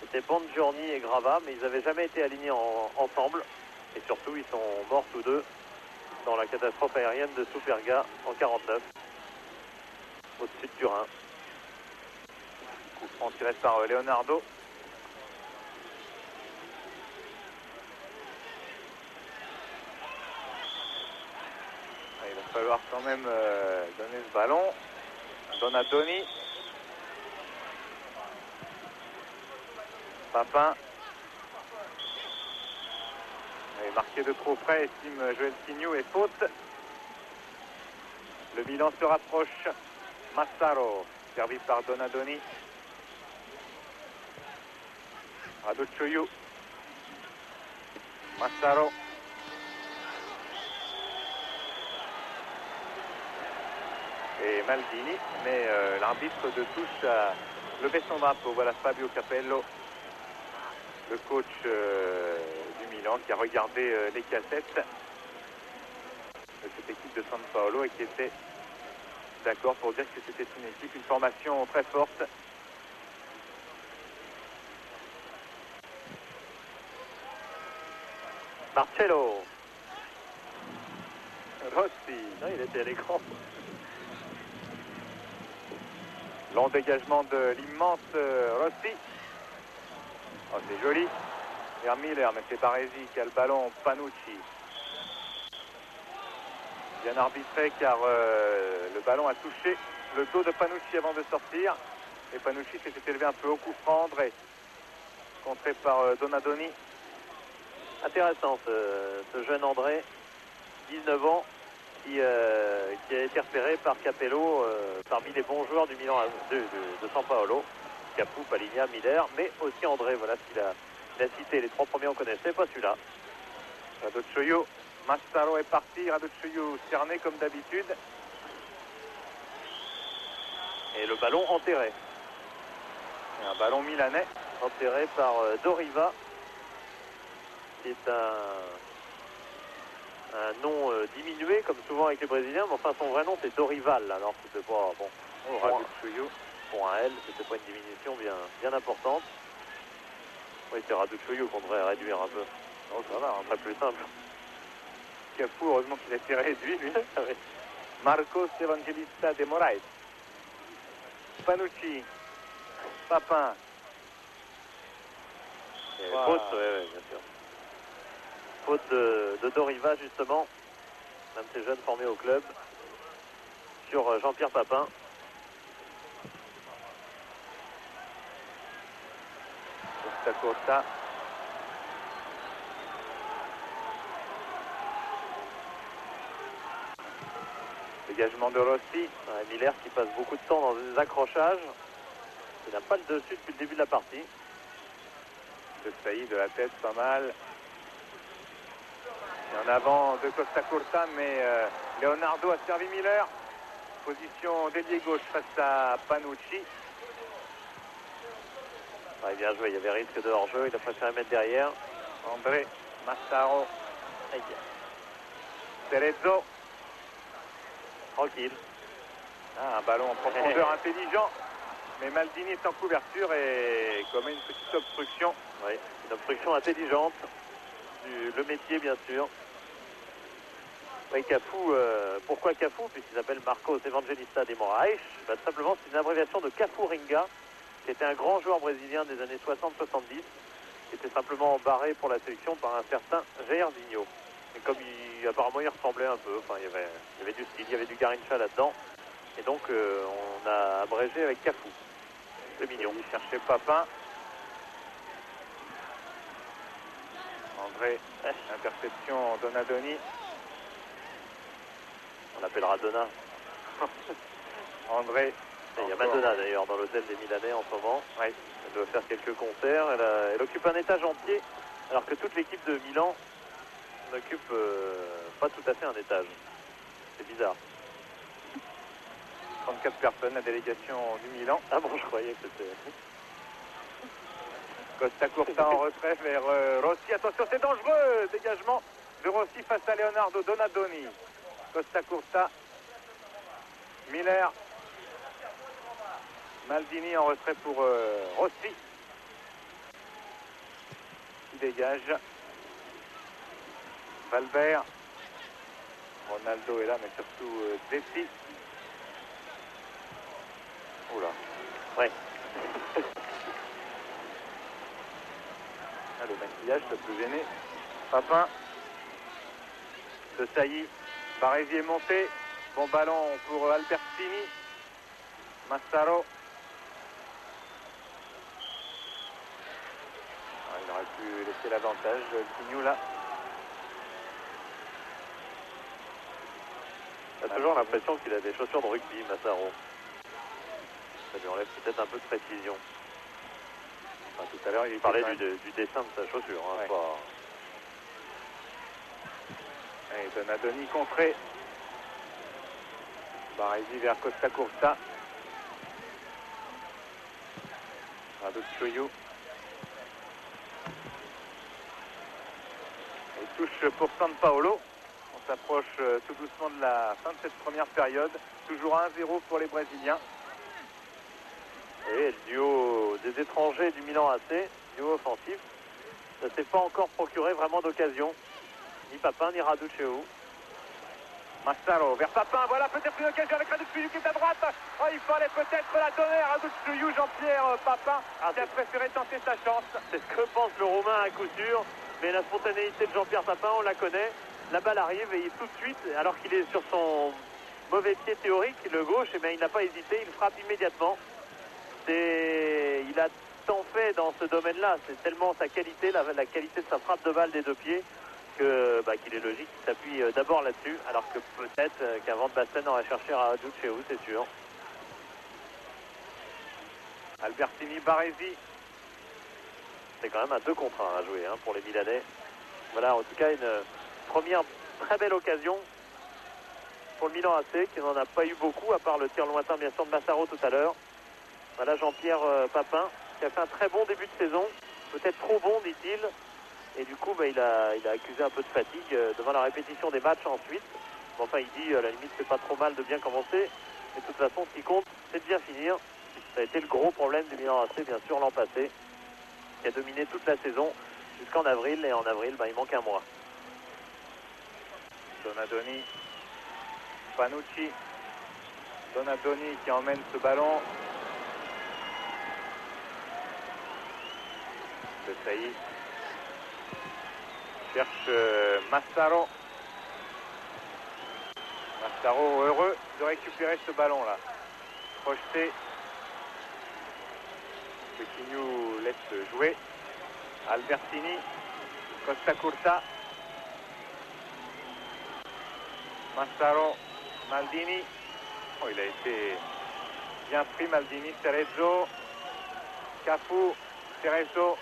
C'était Bongiorni et Grava, mais ils n'avaient jamais été alignés ensemble. Et surtout, ils sont morts tous deux dans la catastrophe aérienne de Superga en 49, au-dessus de Turin. Coup franc tiré par Leonardo. Il va falloir quand même donner ce ballon. Donadoni. Papin. Et marqué de trop près, estime Joël Signou, et faute. Le Milan se rapproche. Massaro, servi par Donadoni. Raducioiu. Massaro. Et Maldini, mais l'arbitre de touche a levé son drapeau. Voilà Fabio Capello, le coach du Milan, qui a regardé les cassettes de cette équipe de San Paolo et qui était d'accord pour dire que c'était une équipe, une formation très forte. Marcello. Rossi. Ah, il était à l'écran. Long dégagement de l'immense Rossi. Oh, c'est joli. Vers Miller, mais c'est Baresi qui a le ballon. Panucci. Bien arbitré car le ballon a touché le dos de Panucci avant de sortir. Et Panucci s'était élevé un peu au coup franc. André, contré par Donadoni. Intéressant ce jeune André, 19 ans, qui a été repéré par Capello parmi les bons joueurs du Milan de San Paolo. Cafu, Paligna, Miller, mais aussi André. Voilà ce qu'il a cité. Les 3 premiers on connaissait, pas celui-là. Raducioiu, Massaro est parti, Raducioiu cerné comme d'habitude. Et le ballon enterré. Et un ballon milanais. Enterré par Doriva, qui est un nom diminué, comme souvent avec les Brésiliens, mais enfin son vrai nom c'est Dorival, alors c'était pas bon. Raducioiu. Pour un L, c'était pas une diminution bien importante. Oui, c'est Raducioiu qu'on devrait réduire un peu. Oh, ça va, Ce serait plus simple. Cafu, heureusement qu'il a été réduit, lui. Oui. Marcos Evangelista de Moraes. Panucci. Papin. Faute, oui, bien sûr. Faute de Doriva, justement. Un de ces jeunes formés au club. Sur Jean-Pierre Papin. Costa. Dégagement de Rossi. Miller qui passe beaucoup de temps dans des accrochages. Il n'a pas le dessus depuis le début de la partie. De Saïd de la tête, pas mal. Et en avant de Costa Curta, mais Leonardo a servi Miller. Position d'ailier gauche face à Panucci. Ouais, bien joué, il y avait risque de hors-jeu, il a préféré mettre derrière. André Massaro. Cerezo. Tranquille. Un ballon en profondeur intelligent. Mais Maldini est en couverture et commet une petite obstruction. Oui, une obstruction intelligente. Le métier, bien sûr. Oui, Cafu, pourquoi Cafu? Puisqu'il s'appelle Marcos Evangelista de Moraes. Bah, simplement, c'est une abréviation de Cafuringa, qui était un grand joueur brésilien des années 60-70, qui était simplement barré pour la sélection par un certain Jairzinho. Et comme apparemment il ressemblait un peu, enfin, il y avait du style, il y avait du Garrincha là-dedans. Et donc on a abrégé avec Cafu. C'est mignon. Il cherchait Papin. André, interception Donadoni. On l'appellera Donna. André. Il y a Madonna d'ailleurs dans l'hôtel des Milanais en ce moment. Oui. Elle doit faire quelques concerts. Elle occupe un étage entier, alors que toute l'équipe de Milan n'occupe pas tout à fait un étage. C'est bizarre. 34 personnes, la délégation du Milan. Ah bon, je croyais que c'était... Costa Curta en retrait vers Rossi. Attention, c'est dangereux. Dégagement de Rossi face à Leonardo Donadoni. Costa Curta. Miller. Maldini en retrait pour Rossi. Qui dégage. Valverde. Ronaldo est là, mais surtout Zeti. Oula. Ouais. Ah, le maquillage, ça peut gêner. Papin. De Sailly. Baresi est monté. Bon ballon pour Albertini. Massaro. Ah, il aurait pu laisser l'avantage. Pignou là. J'ai toujours l'impression qu'il a des chaussures de rugby, Massaro. Ça lui enlève peut-être un peu de précision. Enfin, tout à l'heure, il parlait parlait du dessin de sa chaussure. Hein, ouais. pas... Et Donadoni contré. Baresi vers Costa Curta. Raducioiu. Et touche pour San Paolo. On s'approche tout doucement de la fin de cette première période. Toujours 1-0 pour les Brésiliens. Et le duo des étrangers du Milan AC, duo offensif, ça ne s'est pas encore procuré vraiment d'occasion. Ni Papin, ni Raducioiu. Massaro vers Papin, voilà peut-être une occasion avec Raducioiu qui est à droite. Oh, il fallait peut-être la donner à Raducioiu, Jean-Pierre Papin, qui a préféré tenter sa chance. C'est ce que pense le Roumain à coup sûr, mais la spontanéité de Jean-Pierre Papin, on la connaît. La balle arrive et tout de suite, alors qu'il est sur son mauvais pied théorique, le gauche, eh bien, il n'a pas hésité, il frappe immédiatement. Il a tant fait dans ce domaine-là, c'est tellement sa qualité, la qualité de sa frappe de balle des deux pieds, qu'il est logique qu'il s'appuie d'abord là-dessus, alors que peut-être qu'un Van Basten aurait cherché Raduceu, c'est sûr. Albertini, Baresi. C'est quand même un 2 contre 1 à jouer pour les Milanais. Voilà, en tout cas, une première très belle occasion pour le Milan AC, qui n'en a pas eu beaucoup, à part le tir lointain, bien sûr, de Massaro tout à l'heure. Voilà Jean-Pierre Papin, qui a fait un très bon début de saison. Peut-être trop bon, dit-il. Et du coup, il a accusé un peu de fatigue devant la répétition des matchs ensuite. Bon, enfin, il dit, à la limite, c'est pas trop mal de bien commencer. Mais de toute façon, ce qui compte, c'est de bien finir. Ça a été le gros problème du Milan AC, bien sûr, l'an passé, qui a dominé toute la saison jusqu'en avril. Et en avril, il manque un mois. Donadoni, Panucci. Donadoni qui emmène ce ballon. De Saïd cherche Massaro. Massaro heureux de récupérer ce ballon-là. Projeté. Coutinho laisse jouer. Albertini. Costa Curta. Massaro. Maldini. Oh, il a été bien pris, Maldini. Cerezo. Cafu. Cerezo.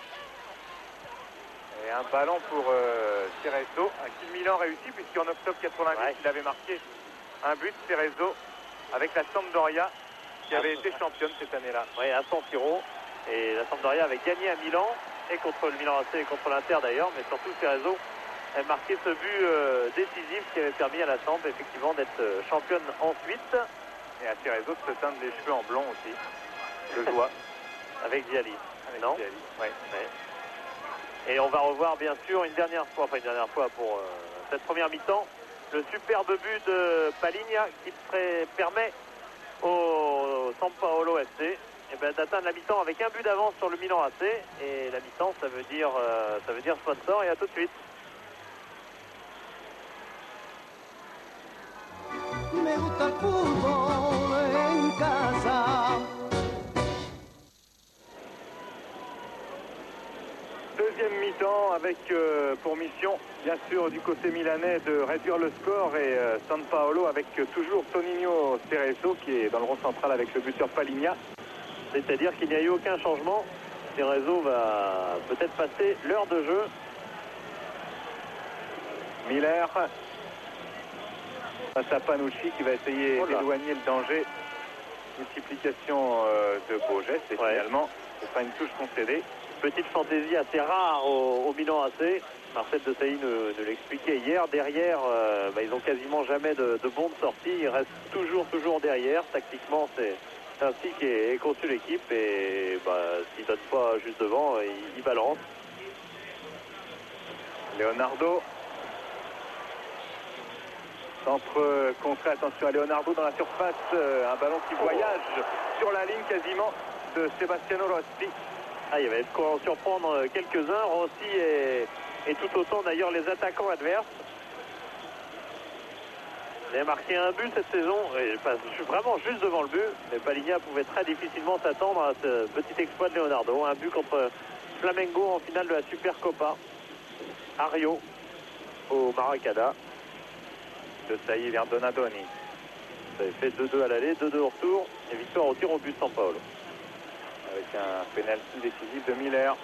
Et un ballon pour Cerezo, à qui le Milan réussit, puisqu'en octobre 88, il avait marqué un but, Cerezo, avec la Sampdoria, qui avait été championne cette année-là. Oui, à San Siro. Et la Sampdoria avait gagné à Milan, et contre le Milan AC et contre l'Inter d'ailleurs, mais surtout Cerezo a marqué ce but décisif qui avait permis à la Samp, effectivement, d'être championne ensuite. Et à Cerezo de se teindre les cheveux en blond aussi, le doigt. Avec Viali. Non Viali, ouais. Et on va revoir bien sûr une dernière fois pour cette première mi-temps, le superbe but de Paligna qui permet au San Paolo FC d'atteindre la mi-temps avec un but d'avance sur le Milan AC. Et la mi-temps, ça veut dire sponsor, et à tout de suite. Me gusta el fútbol en casa. Deuxième mi-temps avec pour mission, bien sûr, du côté milanais de réduire le score, et San Paolo avec toujours Toninho Cerezo qui est dans le rond central avec le buteur Paligna. C'est-à-dire qu'il n'y a eu aucun changement. Cerezo va peut-être passer l'heure de jeu. Miller face à Panucci qui va essayer d'éloigner le danger. Multiplication de beaux gestes, et finalement, c'est pas une touche concédée. Petite fantaisie assez rare au Milan AC. Marcel Desailly nous l'expliquait hier. Derrière, ils ont quasiment jamais de bonnes sorties. Ils restent toujours derrière. Tactiquement, c'est ainsi qu'est conçue l'équipe. Et s'ils ne donnent pas juste devant, ils balancent. Leonardo. Centre contré, attention à Leonardo dans la surface. Un ballon qui voyage sur la ligne quasiment de Sebastiano Rossi. Il y avait de quoi en surprendre quelques-uns. Rossi et tout autant d'ailleurs les attaquants adverses. Il a marqué un but cette saison. Je suis vraiment juste devant le but. Mais Paligna pouvait très difficilement s'attendre à ce petit exploit de Leonardo. Un but contre Flamengo en finale de la Supercopa à Rio, au Maracana. De Saïd vers Donadoni. Ça avait fait 2-2 à l'aller, 2-2 au retour. Et victoire au tir au but de San Paolo. Avec un pénalty décisif de Miller.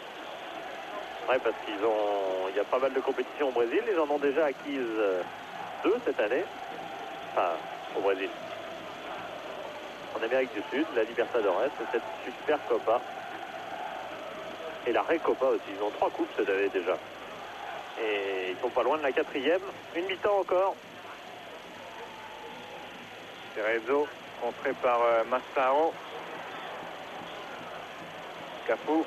Parce il y a pas mal de compétitions au Brésil. Ils en ont déjà acquises 2 cette année. Enfin, au Brésil. En Amérique du Sud, la Libertadores, et cette Super Copa. Et la Recopa aussi. Ils ont 3 coupes cette année déjà. Et ils sont pas loin de la 4e. Une mi-temps encore. Cerezo, contré par Massaro. Cafu.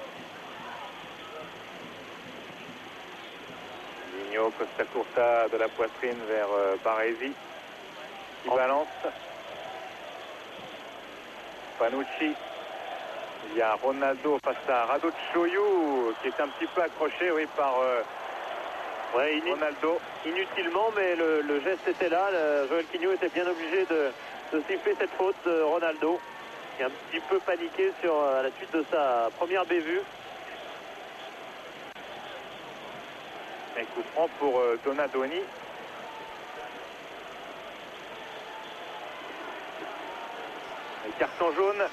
Ligno, Costa Curta de la poitrine vers Baresi. Qui balance. Panucci. Il y a Ronaldo face à Raduceu qui est un petit peu accroché, par Ronaldo. Inutilement, mais le geste était là. Joël Quigno était bien obligé de siffler cette faute de Ronaldo, qui est un petit peu paniqué à la suite de sa première bévue. Et coup franc pour Donadoni. Et carton jaune.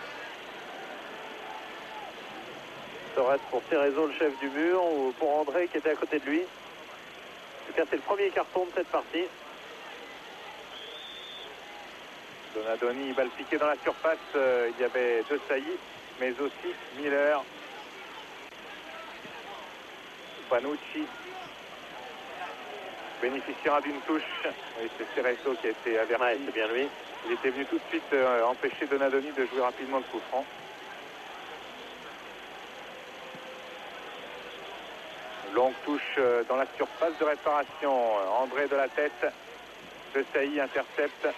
Serait-ce pour Cerezo, le chef du mur, ou pour André qui était à côté de lui? En tout cas, c'est le premier carton de cette partie. Donadoni, balle piquée dans la surface. Il y avait De Sailly, mais aussi Miller. Panucci bénéficiera d'une touche. Oui, c'est Cerezo qui a été averti. Ouais, c'est bien lui. Il était venu tout de suite empêcher Donadoni de jouer rapidement le coup franc. Longue touche dans la surface de réparation. André de la tête. De Sailly intercepte.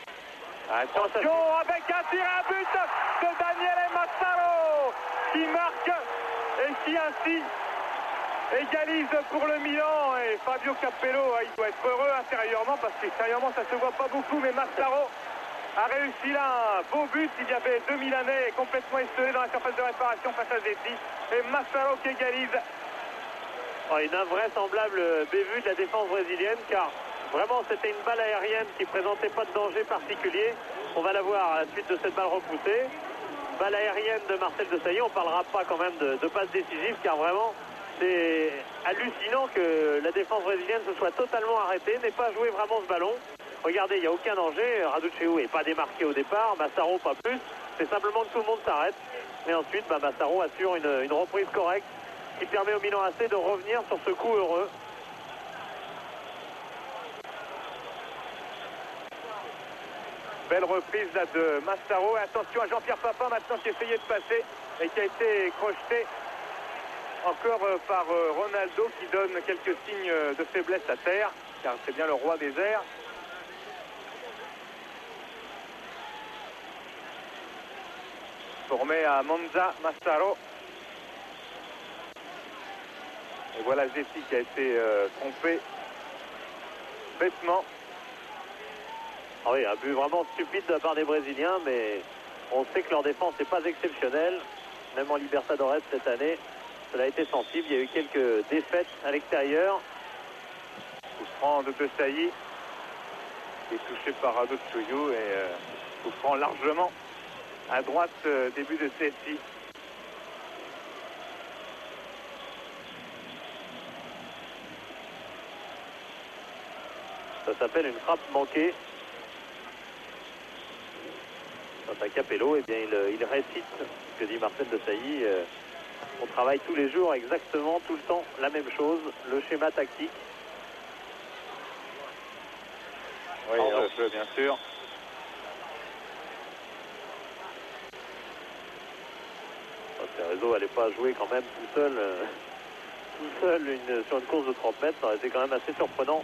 Attention avec un tir à but de Daniele Massaro qui marque et qui ainsi égalise pour le Milan. Et Fabio Capello, il doit être heureux intérieurement parce qu'extérieurement ça se voit pas beaucoup, mais Massaro a réussi là un beau but. Il y avait deux Milanais complètement esselés dans la surface de réparation face à Zeti, et Massaro qui égalise. Une invraisemblable bévue de la défense brésilienne, car vraiment c'était une balle aérienne qui présentait pas de danger particulier. On va la voir à la suite de cette balle repoussée. Balle aérienne de Marcel De Sailly. On parlera pas quand même de passe décisive, car vraiment c'est hallucinant que la défense brésilienne se soit totalement arrêtée, n'ait pas joué vraiment ce ballon. Regardez, il n'y a aucun danger. Raduceu n'est pas démarqué au départ, Massaro pas plus. C'est simplement que tout le monde s'arrête. Mais ensuite, Massaro assure une reprise correcte qui permet au Milan AC de revenir sur ce coup heureux. Belle reprise là de Massaro. Attention à Jean-Pierre Papin maintenant qui essayait de passer et qui a été crocheté encore par Ronaldo, qui donne quelques signes de faiblesse à terre, car c'est bien le roi des airs. Formé à Monza, Massaro. Et voilà Zeti qui a été trompé bêtement. Ah oui, un but vraiment stupide de la part des Brésiliens, mais on sait que leur défense n'est pas exceptionnelle. Même en Libertadores cette année, cela a été sensible. Il y a eu quelques défaites à l'extérieur. Coup franc de Sailly, qui est touché par Raduceu, et coup franc largement à droite, début de Zeti. Ça s'appelle une frappe manquée. Quant à Capello, eh bien, il récite ce que dit Marcel De Sailly. On travaille tous les jours exactement, tout le temps, la même chose, le schéma tactique. Oui, hors jeu, bien sûr. Cerezo n'allait pas jouer quand même tout seul sur une course de 30 mètres, ça aurait été quand même assez surprenant.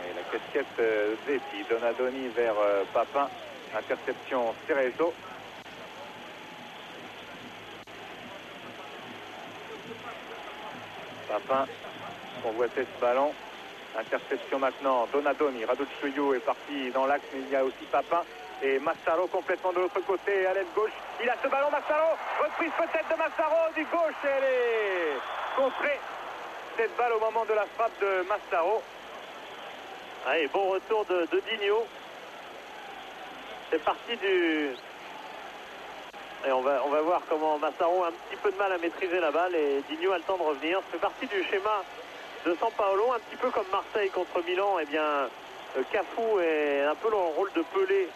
Et la casquette Zeti, Donadoni vers Papin, interception Cerezo. Papin convoitait ce ballon. Interception maintenant, Donadoni. Raduceu est parti dans l'axe, mais il y a aussi Papin. Et Massaro complètement de l'autre côté, à l'aile gauche. Il a ce ballon, Massaro. Reprise peut-être de Massaro du gauche. Et elle est contrée, cette balle, au moment de la frappe de Massaro. Allez, bon retour de Digno. C'est parti du... Et on va voir comment Massaro a un petit peu de mal à maîtriser la balle et Digno a le temps de revenir. C'est parti du schéma de Sampaolo, un petit peu comme Marseille contre Milan. Eh bien, Cafu est un peu dans le rôle de Pelé.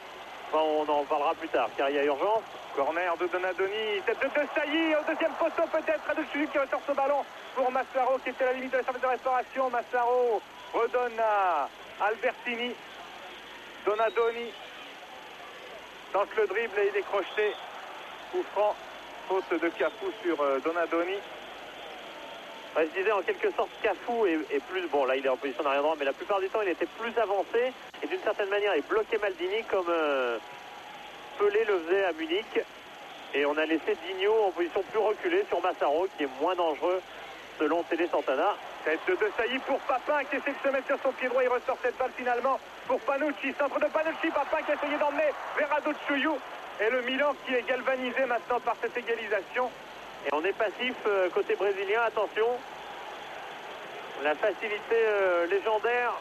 Enfin, on en parlera plus tard, car il y a urgence. Corner de Donadoni, tête de Sailly, au deuxième poteau peut-être, Raduceu qui ressort ce ballon pour Massaro qui était à la limite de la surface de restauration. Massaro redonne à Albertini. Donadoni tente le dribble et il est crocheté. Coup franc, faute de Cafu sur Donadoni. Ouais, je disais en quelque sorte Cafu est plus... Bon, là il est en position d'arrière droit, mais la plupart du temps il était plus avancé et d'une certaine manière il bloquait Maldini comme Pelé le faisait à Munich. Et on a laissé Digno en position plus reculée sur Massaro qui est moins dangereux selon Télé Santana. Tête de Sailly pour Papin qui essaie de se mettre sur son pied droit. Il ressort cette balle finalement pour Panucci. Centre de Panucci, Papin qui a essayé d'emmener vers Raduceu. Et le Milan qui est galvanisé maintenant par cette égalisation. Et on est passif côté brésilien, attention. La facilité légendaire,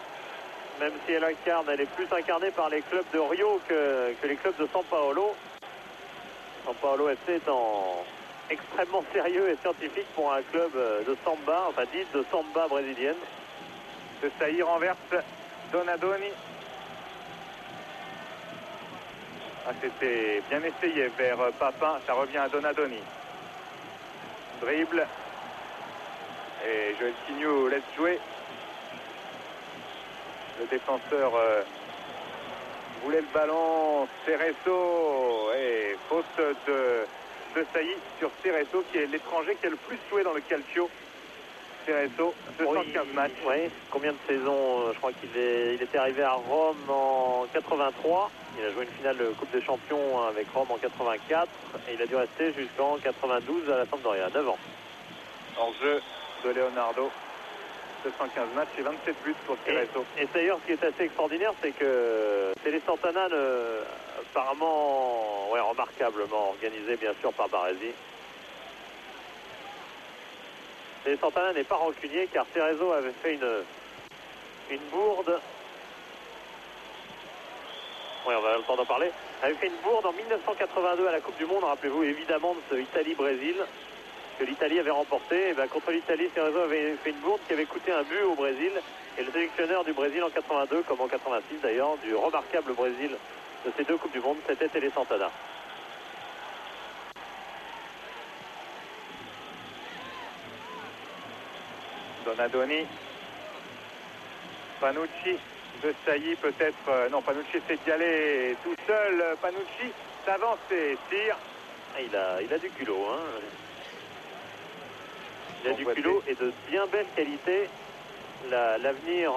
même si elle est plus incarnée par les clubs de Rio que les clubs de São Paulo. São Paulo FC étant extrêmement sérieux et scientifique pour un club de samba, enfin dit de samba brésilienne. De Sailly renverse Donadoni. Ah, c'était bien essayé vers Papin, ça revient à Donadoni. Dribble. Et Joël Quignou laisse jouer. Le défenseur voulait le ballon. Cerezo. Et faute de Sailly sur Cerezo, qui est l'étranger qui a le plus joué dans le Calcio. Cerezo, 215 matchs. Oui, combien de saisons? Je crois qu'il était arrivé à Rome en 83. Il a joué une finale de Coupe des Champions avec Rome en 84. Et il a dû rester jusqu'en 92 à la Sampdoria, 9 ans. Hors jeu de Leonardo. 215 matchs et 27 buts pour Cerezo. Et d'ailleurs, ce qui est assez extraordinaire, c'est que Télé Santana, apparemment, ouais, remarquablement organisé, bien sûr, par Baresi. Télé Santana n'est pas rancunier, car Cerezo avait fait une bourde. Oui, on va avoir le temps d'en parler. Avait fait une bourde en 1982 à la Coupe du Monde, rappelez-vous évidemment de ce Italie-Brésil que l'Italie avait remporté. Et bien, contre l'Italie, Cerezo avait fait une bourde qui avait coûté un but au Brésil. Et le sélectionneur du Brésil en 82, comme en 86 d'ailleurs, du remarquable Brésil de ces deux Coupes du Monde, c'était Télé Santana. Donadoni. Panucci. De Sailly peut-être. Non, Panucci essaie d'y aller tout seul. Panucci s'avance et tire. Il a du culot. Hein. Il a du culot et de bien belle qualité. L'avenir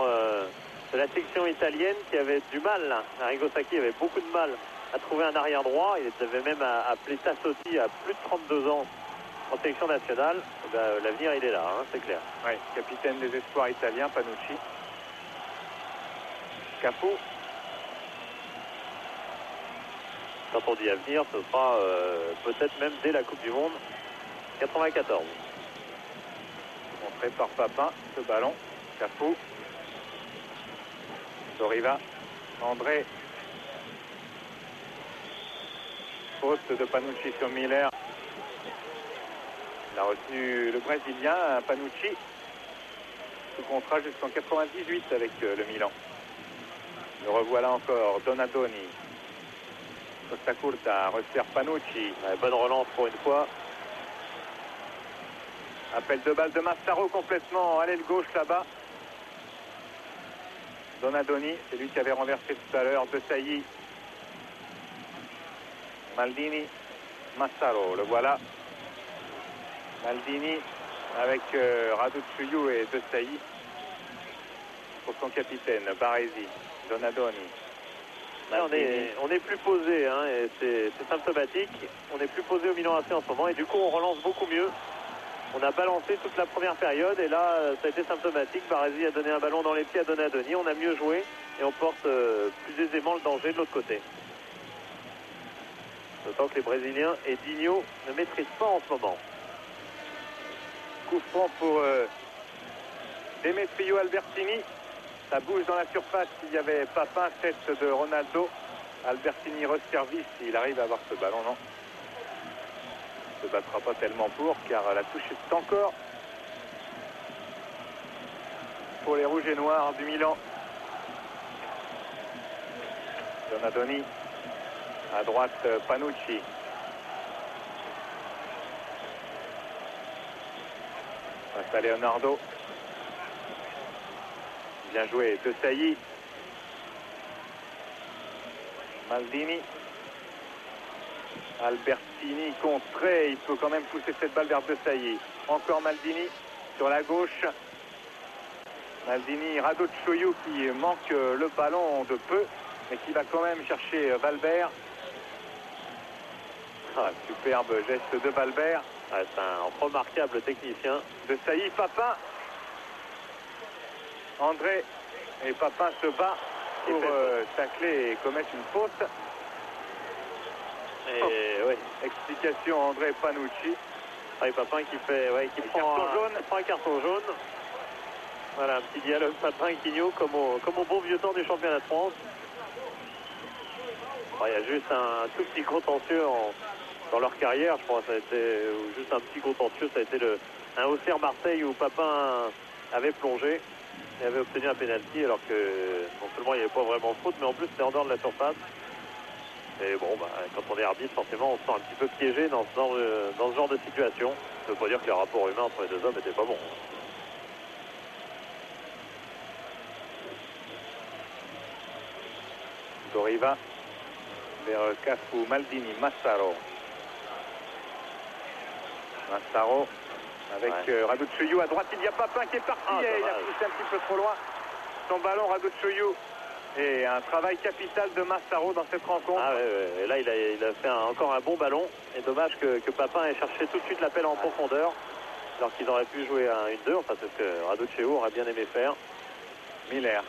de la section italienne qui avait du mal. Arrigo Sacchi avait beaucoup de mal à trouver un arrière droit. Il avait même appelé Tassotti à plus de 32 ans en sélection nationale. Ben, l'avenir il est là, hein, c'est clair. Oui, capitaine des espoirs italiens, Panucci. Cafu. Quand on dit avenir, ce sera peut-être même dès la Coupe du Monde 94. Montré par Papin, ce ballon. Cafu. Doriva. André. Faute de Panucci sur Miller. Il a retenu le Brésilien, Panucci. Sous contrat jusqu'en 98 avec le Milan. Le revoilà encore, Donadoni. Costa Curta, resserre Panucci. Ouais, bonne relance pour une fois. Appel de balle de Massaro complètement à l'aile gauche là-bas. Donadoni, c'est lui qui avait renversé tout à l'heure de Sailly. Maldini, Massaro, le voilà. Maldini avec Raducciu et de Sailly pour son capitaine, Baresi. Donadoni. Là, on est plus posé, hein, et c'est symptomatique. On est plus posé au Milan AC en ce moment et du coup on relance beaucoup mieux. On a balancé toute la première période et là ça a été symptomatique. Baresi a donné un ballon dans les pieds à Donadoni. On a mieux joué et on porte plus aisément le danger de l'autre côté. D'autant que les Brésiliens et Digno ne maîtrisent pas en ce moment. Coup franc pour Demetrio Albertini. Ça bouge dans la surface. Il y avait Papin, tête de Ronaldo. Albertini resservice. Il arrive à avoir ce ballon, non. Il ne se battra pas tellement pour, car la touche est encore pour les rouges et noirs du Milan. Donadoni. À droite, Panucci. Face à Leonardo. Bien joué de Sailly. Maldini. Albertini contré. Il peut quand même pousser cette balle vers de Sailly. Encore Maldini sur la gauche. Maldini, Raducciu qui manque le ballon de peu, mais qui va quand même chercher Valbert. Ah, superbe geste de Valbert. Ah, c'est un remarquable technicien. De Sailly, Papin. André et Papin se bat pour tacler et commettre une faute. Et oui. Explication André Panucci. Ah, et Papin qui fait, ouais, qui prend un carton jaune. Voilà, un petit dialogue Papin-Quigno comme au bon vieux temps du championnat de France. Il y a juste un tout petit contentieux dans leur carrière, je crois. Ça a été juste un petit contentieux, ça a été un Auxerre Marseille où Papin avait plongé et avait obtenu un pénalty, alors que non seulement il n'y avait pas vraiment de faute, mais en plus c'était en dehors de la surface. Et bon, quand on est arbitre, forcément, on se sent un petit peu piégé dans ce genre de situation. Ça ne veut pas dire que le rapport humain entre les deux hommes n'était pas bon. Doriva vers Cafu, Maldini, Massaro. Massaro avec Raducioiu à droite. Il y a Papin qui est parti et il a poussé un petit peu trop loin son ballon. Raducioiu. Et un travail capital de Massaro dans cette rencontre. Ah ouais. Et là, il a fait encore un bon ballon. Et dommage que Papin ait cherché tout de suite l'appel en profondeur. Alors qu'ils auraient pu jouer à 1-2. Enfin, c'est ce que Raducioiu aurait bien aimé faire. Miller.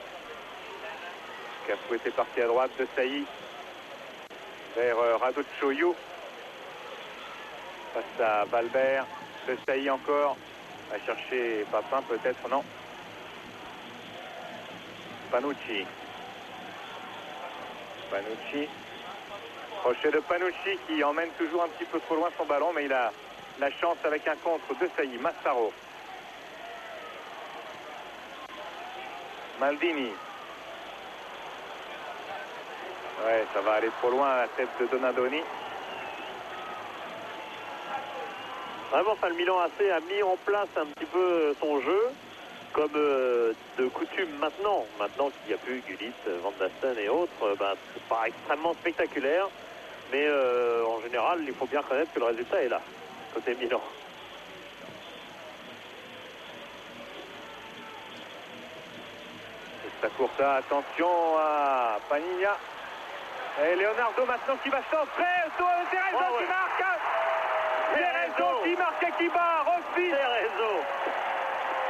Cafu était parti à droite de Sailly. Vers Raducioiu. Face à Valbert. De Sailly encore. Va chercher Papin peut-être, non. Panucci. Crochet de Panucci qui emmène toujours un petit peu trop loin son ballon, mais il a la chance avec un contre de Sailly. Massaro. Maldini. Ouais, ça va aller trop loin à la tête de Donadoni. Vraiment, le Milan AC a mis en place un petit peu son jeu, comme de coutume maintenant. Maintenant qu'il n'y a plus Gullit, Van Basten et autres, c'est pas extrêmement spectaculaire. Mais en général, il faut bien reconnaître que le résultat est là, côté Milan. Ça court ça, attention à Panigna. Et Leonardo maintenant qui va centrer. Cerezo qui marque. Cerezo qui marque et qui bat. Rossi. Cerezo.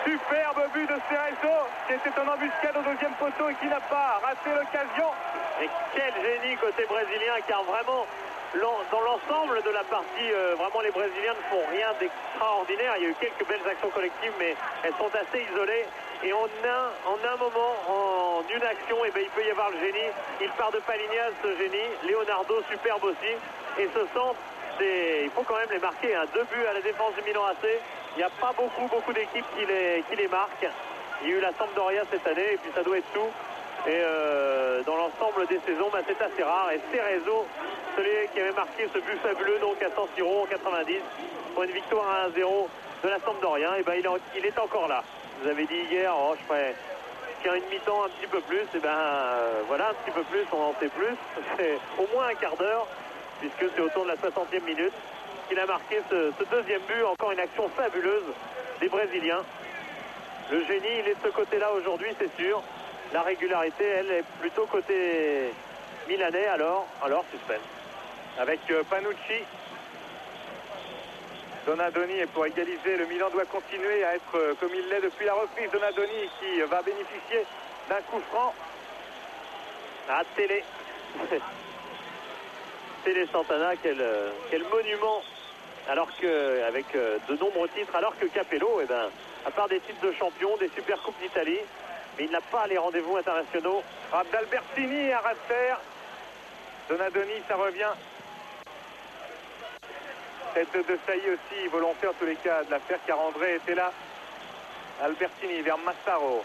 Superbe but de Cerezo qui était en embuscade au deuxième poteau et qui n'a pas raté l'occasion. Et quel génie côté brésilien, car vraiment, dans l'ensemble de la partie, vraiment les Brésiliens ne font rien d'extraordinaire. Il y a eu quelques belles actions collectives, mais elles sont assez isolées. Et en un moment, en une action, il peut y avoir le génie. Il part de Palinhas, ce génie. Leonardo, superbe aussi. Et ce centre, il faut quand même les marquer. 2 buts à la défense du Milan AC. Il n'y a pas beaucoup d'équipes qui les marquent. Il y a eu la Sampdoria cette année, et puis ça doit être tout. Et dans l'ensemble des saisons, c'est assez rare. Et Cerezo, celui qui avait marqué ce but fabuleux donc à San Siro en 90, pour une victoire à 1-0 de la Sampdoria, il est encore là. Vous avez dit hier, je ferais une mi-temps un petit peu plus. Et voilà, un petit peu plus, on en sait plus. C'est au moins un quart d'heure, puisque c'est autour de la 60e minute qu'il a marqué ce deuxième but. Encore une action fabuleuse des Brésiliens. Le génie, il est de ce côté-là aujourd'hui, c'est sûr. La régularité, elle, est plutôt côté milanais. Alors suspense. Avec Panucci. Donadoni, et pour égaliser, le Milan doit continuer à être comme il l'est depuis la reprise. Donadoni qui va bénéficier d'un coup franc. Ah, Télé. Télé Santana, quel monument. Alors que, avec de nombreux titres, alors que Capello, à part des titres de champion, des super coupes d'Italie, mais il n'a pas les rendez-vous internationaux. Abdalbertini à ras de terre. Donadoni, ça revient. Tête de Sailly aussi, volonté en tous les cas de la faire, car André était là. Albertini vers Massaro.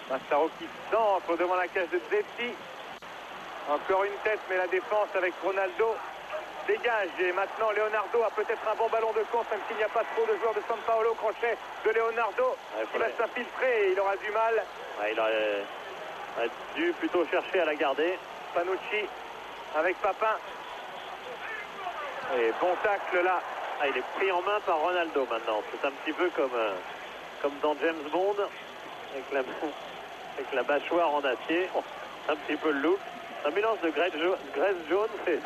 Massaro qui centre devant la cage de Zetti. Encore une tête, mais la défense avec Ronaldo dégage. Et maintenant, Leonardo a peut-être un bon ballon de contre, même s'il n'y a pas trop de joueurs de San Paolo. Crochet de Leonardo qui va s'infiltrer et il aura du mal. Il aurait dû plutôt chercher à la garder. Panucci avec Papin. Et bon tacle là. Il est pris en main par Ronaldo maintenant. C'est un petit peu comme dans James Bond, avec la mâchoire en acier. Un petit peu le look. Un mélange de graisse jaune et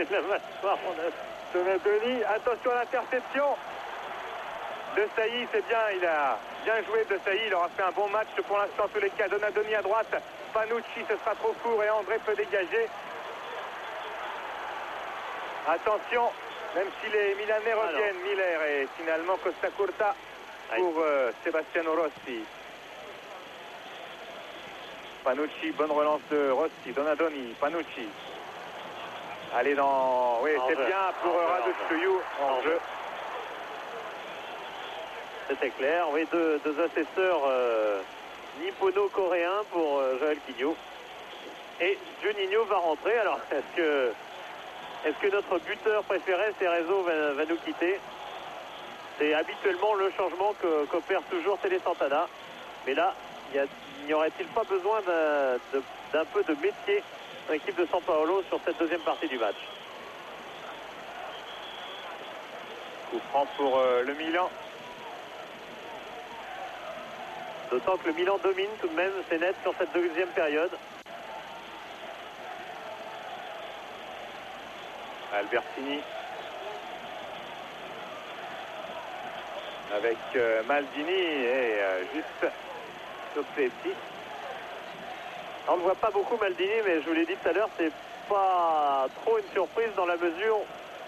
de la mâchoire en acier. Donadoni, attention à l'interception de Sailly, c'est bien, il a bien joué de Sailly, il aura fait un bon match pour l'instant, en tous les cas. Donadoni à droite, Panucci, ce sera trop court et André peut dégager. Attention, Même si les Milanais reviennent, Miller et finalement Costa Curta pour Sebastiano Rossi. Panucci, bonne relance de Rossi, Donadoni, Panucci. Allez dans... Oui, c'est bien pour Raducanu en jeu. C'était clair, oui, deux assesseurs nippono-coréens pour Joël Quignou. Et Juninho va rentrer. Alors, est-ce que notre buteur préféré, Cerezo, va nous quitter? C'est habituellement le changement qu'opère toujours Télé Santana. Mais là, n'y aurait-il pas besoin d'un peu de métier dans l'équipe de São Paulo sur cette deuxième partie du match? Coup franc pour le Milan. D'autant que le Milan domine tout de même, c'est net sur cette deuxième période. Albertini. Avec Maldini et juste Soppetti. On ne voit pas beaucoup Maldini, mais je vous l'ai dit tout à l'heure, c'est pas trop une surprise dans la mesure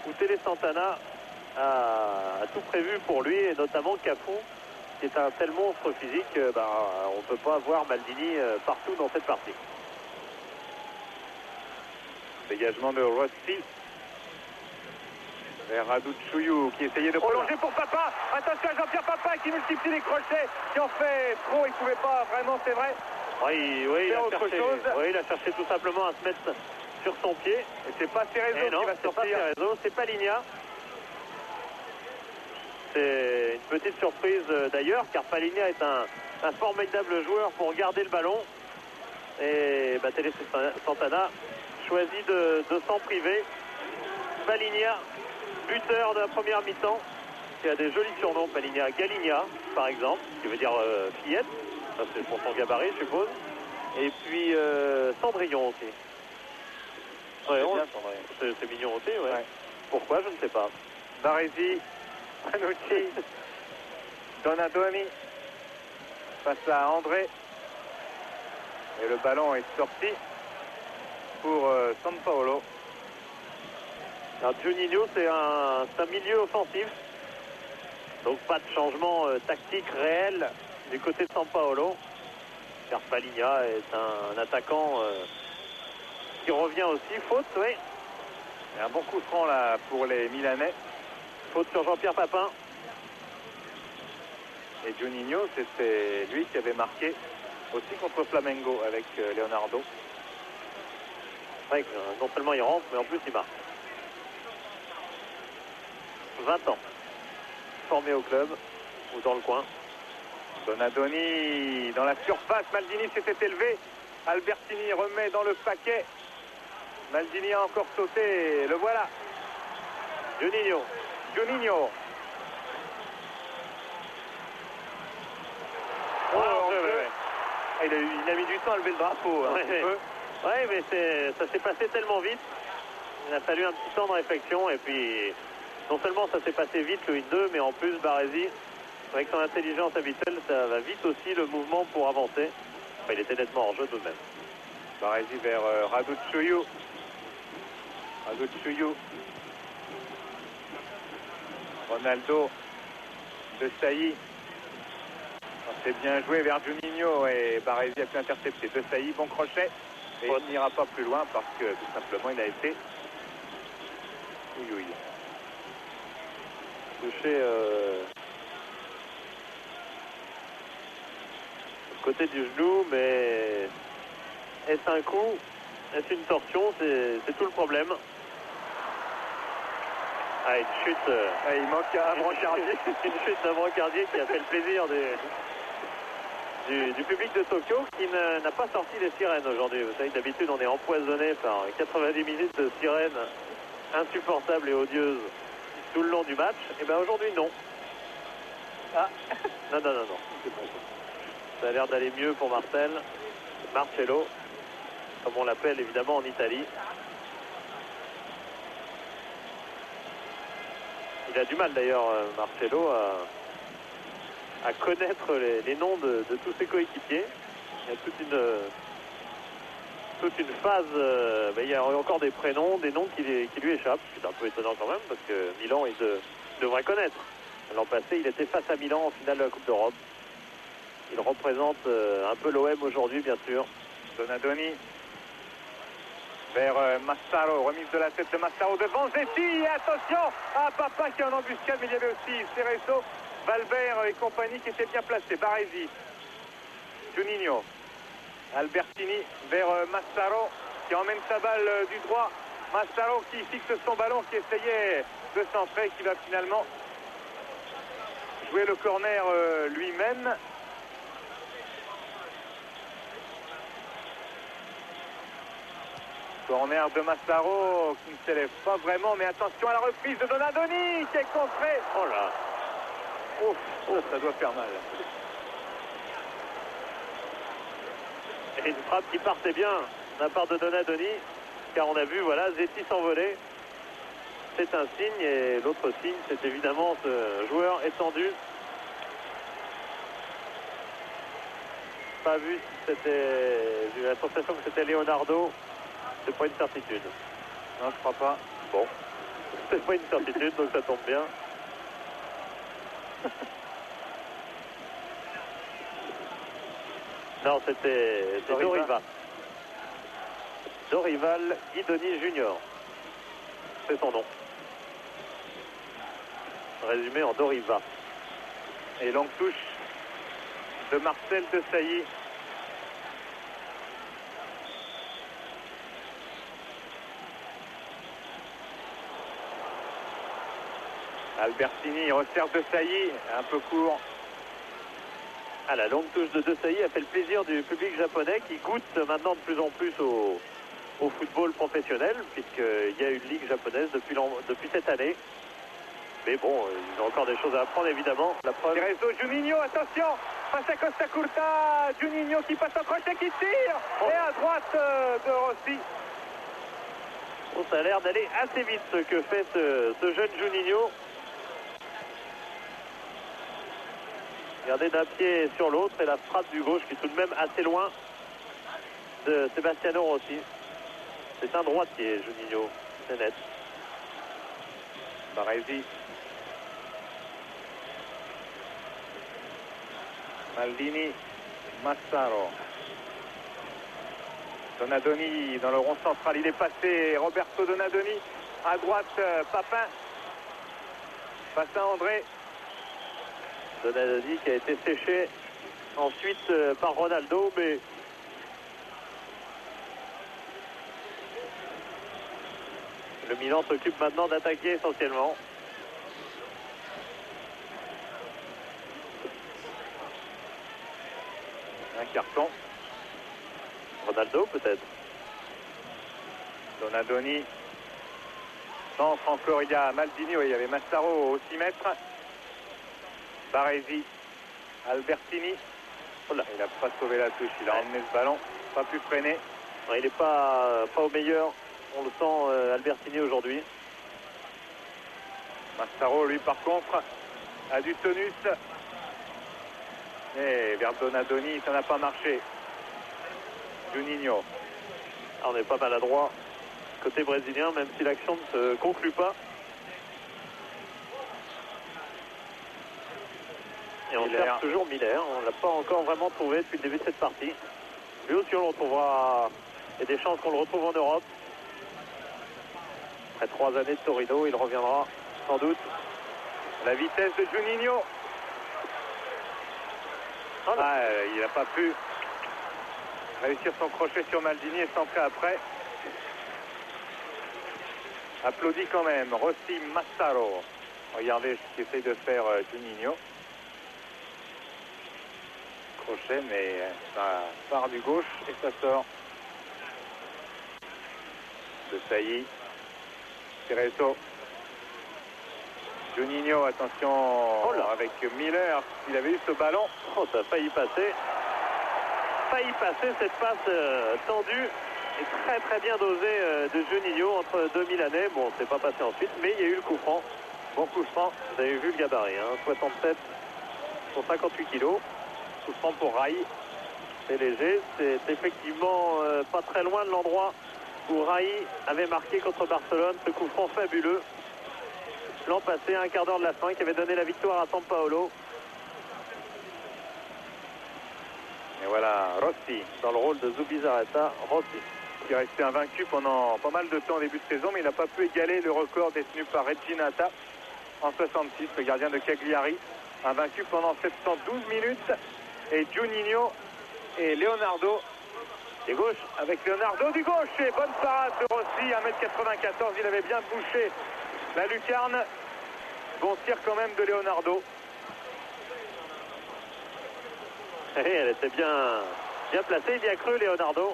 où Télé Santana a tout prévu pour lui, et notamment Cafu, qui est un tel monstre physique, on ne peut pas voir Maldini partout dans cette partie. Dégagement de Rossi vers Raducanu qui essayait de prolonger pour Papa. Attention à Jean-Pierre Papa qui multiplie les crochets, qui en fait trop, il ne pouvait pas vraiment, c'est vrai. Oui, il a cherché tout simplement à se mettre sur son pied. Et c'est pas Cerezo qui va sortir. C'est pas Ligna. C'est une petite surprise d'ailleurs, car Paligna est un formidable joueur pour garder le ballon. Et Télé Santana choisit de s'en priver. Paligna, buteur de la première mi-temps, qui a des jolis surnoms. Paligna, Galigna par exemple, qui veut dire fillette. Ça, c'est pour son gabarit, je suppose. Et puis Cendrillon aussi. Ouais, c'est mignon aussi, ouais. Pourquoi, je ne sais pas. Baresi, Panucci, Donadoni face à André. Et le ballon est sorti pour São Paulo. Alors Juninho, c'est un milieu offensif. Donc pas de changement tactique réel du côté de São Paulo. Car Paligna est un attaquant qui revient aussi. Faute, oui. Et un bon coup franc là pour les Milanais. Faute sur Jean-Pierre Papin. Et Juninho, c'était lui qui avait marqué aussi contre Flamengo avec Leonardo. Ouais, non seulement il rentre, mais en plus il marque. 20 ans. Formé au club ou dans le coin. Donadoni dans la surface. Maldini s'était élevé. Albertini remet dans le paquet. Maldini a encore sauté. Le voilà. Juninho. Il a mis du temps à lever le drapeau. Ouais, mais ça s'est passé tellement vite. Il a fallu un petit temps de réflexion. Et puis, non seulement ça s'est passé vite le 1-2, mais en plus, Baresi, avec son intelligence habituelle, ça va vite aussi le mouvement pour avancer. Enfin, il était nettement en jeu tout de même. Baresi vers Raducanu. Ronaldo. De Sailly. C'est bien joué vers Juninho et Baresi a pu intercepter. De Sailly, bon crochet. Et il n'ira pas plus loin parce que tout simplement il a été touché côté du genou, mais est-ce un coup? Est-ce une torsion? C'est tout le problème. Une chute. Il manque un brancardier. Une chute d'un brancardier qui a fait le plaisir du public de Tokyo, qui n'a pas sorti les sirènes aujourd'hui. Vous savez, d'habitude, on est empoisonné par 90 minutes de sirènes insupportables et odieuses tout le long du match. Et bien aujourd'hui, non. Non. Ça a l'air d'aller mieux pour Marcello, comme on l'appelle évidemment en Italie. Il a du mal d'ailleurs, Marcello, à connaître les noms de tous ses coéquipiers. Il y a toute toute une phase. Il y a encore des prénoms, des noms qui lui échappent. C'est un peu étonnant quand même parce que Milan, il devrait connaître. L'an passé, il était face à Milan en finale de la Coupe d'Europe. Il représente un peu l'OM aujourd'hui, bien sûr. Donadoni vers Massaro, remise de la tête de Massaro devant Zetti, et attention à Papa qui est en embuscade, mais il y avait aussi Cerezo, Valverde et compagnie qui étaient bien placés. Baresi, Juninho, Albertini vers Massaro qui emmène sa balle du droit. Massaro qui fixe son ballon, qui essayait de centrer, qui va finalement jouer le corner lui-même. Corner de Massaro qui ne s'élève pas vraiment, mais attention à la reprise de Donadoni qui est contrée. Oh là, Ouf, ça doit faire mal. et une frappe qui partait bien de la part de Donadoni, car on a vu, voilà, Zetti s'envoler. C'est un signe, et l'autre signe, c'est évidemment ce joueur étendu. Pas vu si c'était, j'ai eu la sensation que c'était Leonardo. C'est pas une certitude. Non, je crois pas. Bon, c'est pas une certitude, donc ça tombe bien. Non, c'était Dorival. Dorival Guidoni Junior. C'est son nom. Résumé en Doriva. Et longue touche de Marcel Desailly. Albertini resserre Desailly, un peu court. Ah, la longue touche de Desailly a fait le plaisir du public japonais qui goûte maintenant de plus en plus au football professionnel, puisqu'il y a une ligue japonaise depuis cette année. Mais bon, ils ont encore des choses à apprendre, évidemment. La preuve. Cerezo, Juninho, attention, passe à Costa Curta, Juninho qui passe en crochet, qui tire, et à droite de Rossi. Bon, ça a l'air d'aller assez vite ce que fait ce jeune Juninho. Regardez d'un pied sur l'autre et la frappe du gauche qui est tout de même assez loin de Sebastiano Rossi. C'est un droitier, Juninho, c'est net. Baresi. Maldini, Massaro. Donadoni dans le rond central, il est passé. Roberto Donadoni à droite, Papin. Face à André. Donadoni qui a été séché ensuite par Ronaldo, mais le Milan s'occupe maintenant d'attaquer essentiellement. Un carton. Ronaldo peut-être. Donadoni. Centre encore, il y a Maldini, oui, il y avait Massaro au 6 mètres. Baresi, Albertini. Oh là, il n'a pas sauvé la touche, il a emmené ce ballon, pas pu freiner. Il n'est pas au meilleur, on le sent Albertini aujourd'hui. Massaro, lui, par contre, a du tonus. Et vers Donadoni, ça n'a pas marché. Juninho. On n'est pas maladroit côté brésilien, même si l'action ne se conclut pas. Et on Miller. cherche toujours Miller. On ne l'a pas encore vraiment trouvé depuis le début de cette partie. Lui aussi, on le retrouvera. Il y a des chances qu'on le retrouve en Europe. Après 3 années de Torino, il reviendra sans doute. La vitesse de Juninho. Ah, il n'a pas pu réussir son crochet sur Maldini et centrer après. Applaudi quand même. Rossi, Massaro. Regardez ce qu'essaye de faire Juninho. Crochet, mais ça part du gauche et ça sort. Desailly. Cerezo. Juninho, attention avec Miller. Il avait eu ce ballon. Oh, ça a failli passer. Failli passer cette passe tendue et très très bien dosée de Juninho entre deux Milanais. Bon, c'est pas passé ensuite, mais il y a eu le coup franc. Bon coup franc. Vous avez vu le gabarit, hein, 67 pour 58 kilos. Coup franc pour Rai. C'est léger, c'est effectivement pas très loin de l'endroit où Rai avait marqué contre Barcelone, ce coup franc fabuleux. L'an passé, à un quart d'heure de la fin, qui avait donné la victoire à San Paolo. Et voilà, Rossi, Dans le rôle de Zubizarreta, Rossi. qui est resté invaincu pendant pas mal de temps au début de saison, mais il n'a pas pu égaler le record détenu par Reginata en 66, le gardien de Cagliari, invaincu pendant 712 minutes. Et Juninho et Leonardo Et gauche. avec Leonardo du gauche. Et bonne parade de Rossi, 1m94, il avait bien bouché la lucarne. Bon tir quand même de Leonardo. Et elle était bien placée, il y a cru Leonardo.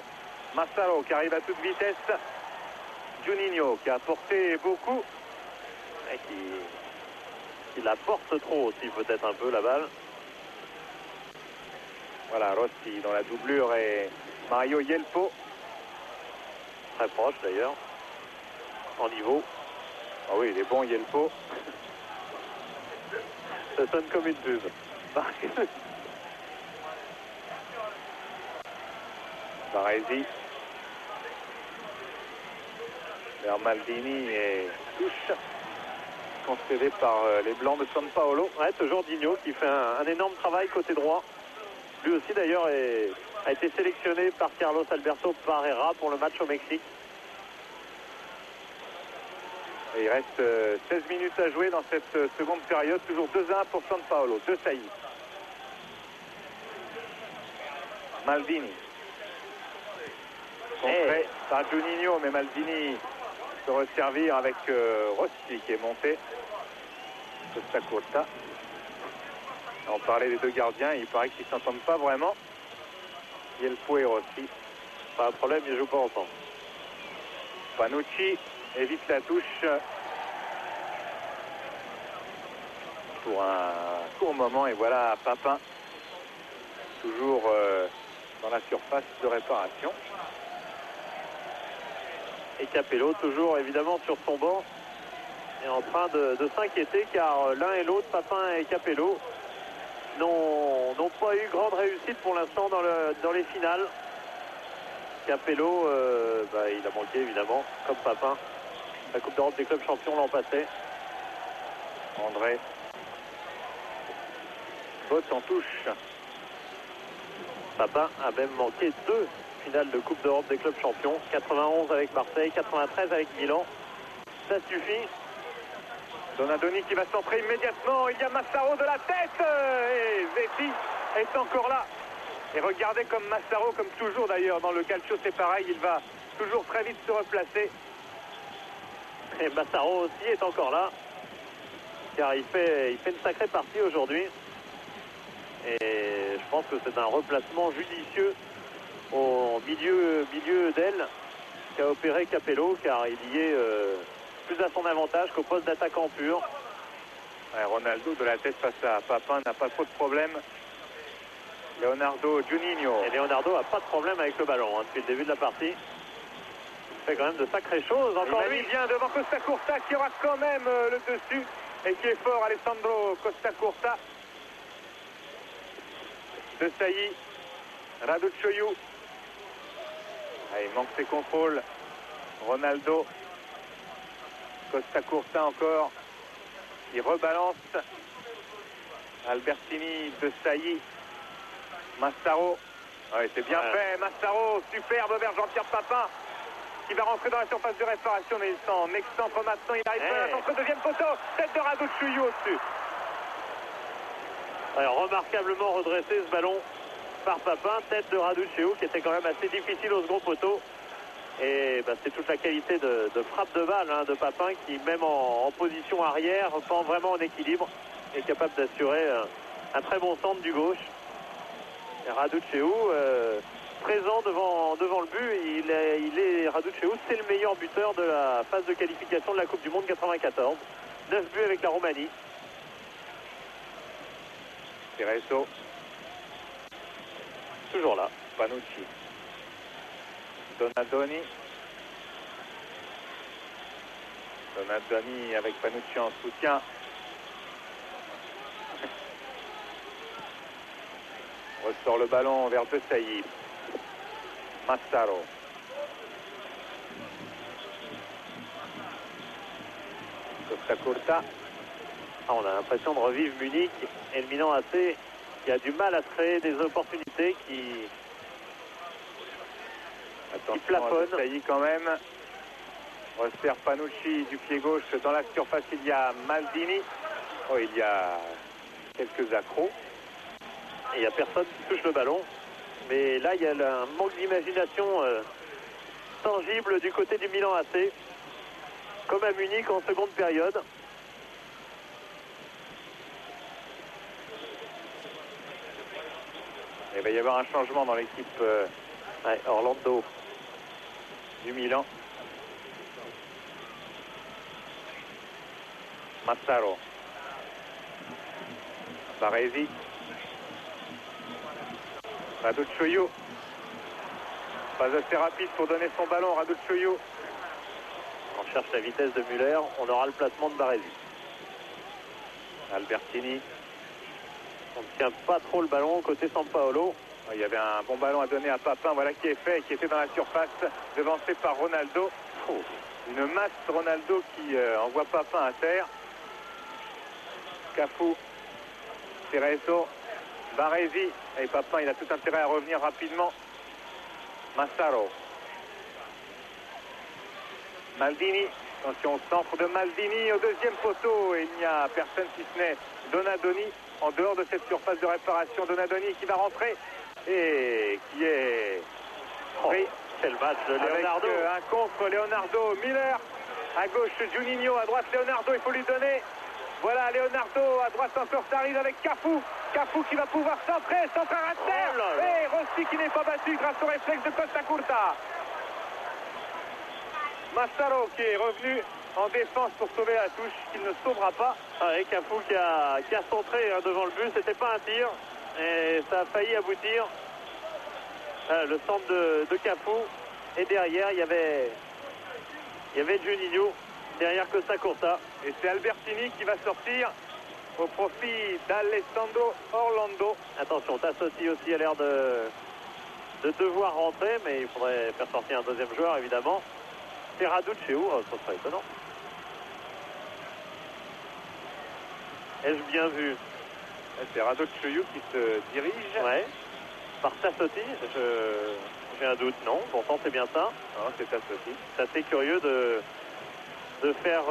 Massaro qui arrive à toute vitesse. Juninho qui a porté beaucoup. Et qui la porte trop aussi peut-être un peu la balle. Voilà, Rossi dans la doublure et Mario Yelpo. Très proche d'ailleurs. En niveau. Ah oui, il est bon Yelpo. Ça sonne comme une pub. Baresi vers Maldini et touche concédé par les Blancs de San Paolo. Ouais, toujours Digno qui fait un énorme travail côté droit. Lui aussi d'ailleurs a été sélectionné par Carlos Alberto Parreira pour le match au Mexique. Et il reste 16 minutes à jouer dans cette seconde période. Toujours 2-1 pour San Paolo. De Sailly. Maldini. Contré par Juninho, mais Maldini se resservir avec Rossi qui est monté. Costa Curta. On parlait des deux gardiens, il paraît qu'ils ne s'entendent pas vraiment. Yelpo et Rossi. Pas de problème, ils ne jouent pas ensemble. Panucci évite la touche pour un court moment. Et voilà Papin, toujours dans la surface de réparation. Et Capello toujours évidemment sur son banc et en train de s'inquiéter car l'un et l'autre, Papin et Capello, n'ont pas eu grande réussite pour l'instant dans les finales. Capello, il a manqué évidemment, comme Papin, la Coupe d'Europe des clubs champions l'an passé. André botte en touche. Papin a même manqué 2 finales de Coupe d'Europe des clubs champions, 91 avec Marseille, 93 avec Milan. Ça suffit. Donadoni qui va centrer immédiatement. Il y a Massaro de la tête. Et Zeti est encore là. Et regardez comme Massaro, comme toujours d'ailleurs dans le calcio, c'est pareil. Il va toujours très vite se replacer. Et Massaro aussi est encore là. Car il fait une sacrée partie aujourd'hui. Et je pense que c'est un replacement judicieux au milieu d'aile qu'a opéré Capello, car il y est plus à son avantage qu'au poste d'attaquant pur. Ouais, Ronaldo de la tête face à Papin n'a pas trop de problème. Leonardo, Juninho. Et Leonardo n'a pas de problème avec le ballon depuis le début de la partie. Il fait quand même de sacrées choses. Encore il lui. vient devant Costa Curta qui aura quand même le dessus et qui est fort, Alessandro Costa Curta. De Sailly, Raducioiu. Ah, il manque ses contrôles. Ronaldo, Costa Curta encore. Il rebalance. Albertini, De Sailly, Massaro. Ouais, c'est bien fait, Massaro, superbe vers Jean-Pierre Papin qui va rentrer dans la surface de réparation, mais il s'en excentre maintenant. Il arrive à centre, deuxième poteau, tête de Raducioiu au-dessus. Alors, remarquablement redressé ce ballon par Papin, tête de Raducioiu qui était quand même assez difficile au second poteau. Et c'est toute la qualité de frappe de balle de Papin qui, même en position arrière, prend vraiment en équilibre et est capable d'assurer un très bon centre du gauche. Et Raducioiu, présent devant le but, Raducioiu, c'est le meilleur buteur de la phase de qualification de la Coupe du Monde 94. 9 buts avec la Roumanie. Cerezo. Toujours là. Panucci. Donadoni. Donadoni avec Panucci en soutien. Ressort le ballon vers De Sailly. Massaro. Costa Curta. Ah, on a l'impression de revivre Munich et le Milan AC qui a du mal à se créer des opportunités qui Attention plafonne. à De Sailly quand même. Resserre Panucci du pied gauche dans la surface. Il y a Maldini. Oh, il y a quelques accros. Et il n'y a personne qui touche le ballon. Mais là, il y a un manque d'imagination tangible du côté du Milan AC. Comme à Munich en seconde période. Il va y avoir un changement dans l'équipe Orlando. du Milan. Massaro. Baresi. Raducioio. Pas assez rapide pour donner son ballon. Raducioio. On cherche la vitesse de Müller. On aura le placement de Baresi. Albertini. On ne tient pas trop le ballon côté Sampaolo. Il y avait un bon ballon à donner à Papin. Voilà qui est fait, qui était dans la surface, devancé par Ronaldo. Oh, une masse Ronaldo qui envoie Papin à terre. Cafu. Cerezo. Baresi. Et Papin, il a tout intérêt à revenir rapidement. Massaro. Maldini. Attention au centre de Maldini au deuxième poteau. Et il n'y a personne si ce n'est Donadoni en dehors de cette surface de réparation. Donadoni qui va rentrer et qui est pris. Quel match de Leonardo. Avec un contre Leonardo. Miller à gauche, Juninho à droite, Leonardo, il faut lui donner. Voilà Leonardo à droite encore, ça arrive avec Cafu. Cafu qui va pouvoir centrer, centre à terre. Et Rossi qui n'est pas battu grâce au réflexe de Costa Curta. Massaro qui est revenu en défense pour sauver la touche, qu'il ne sauvera pas. Et Cafu qui a centré devant le but, c'était pas un tir. Et ça a failli aboutir. Le centre de Cafu. Et derrière, il y avait Juninho. Derrière Costa Curta. Et c'est Albertini qui va sortir au profit d'Alessandro Orlando. Attention, Tassotti aussi a l'air de devoir rentrer, mais il faudrait faire sortir un deuxième joueur, évidemment. C'est Raduccio, ça serait étonnant. Ai-je bien vu? C'est Raduccio qui se dirige. Ouais. Par Tassotti, j'ai un doute, non? Pourtant, c'est bien ça. Non, c'est Tassotti. C'est assez curieux de faire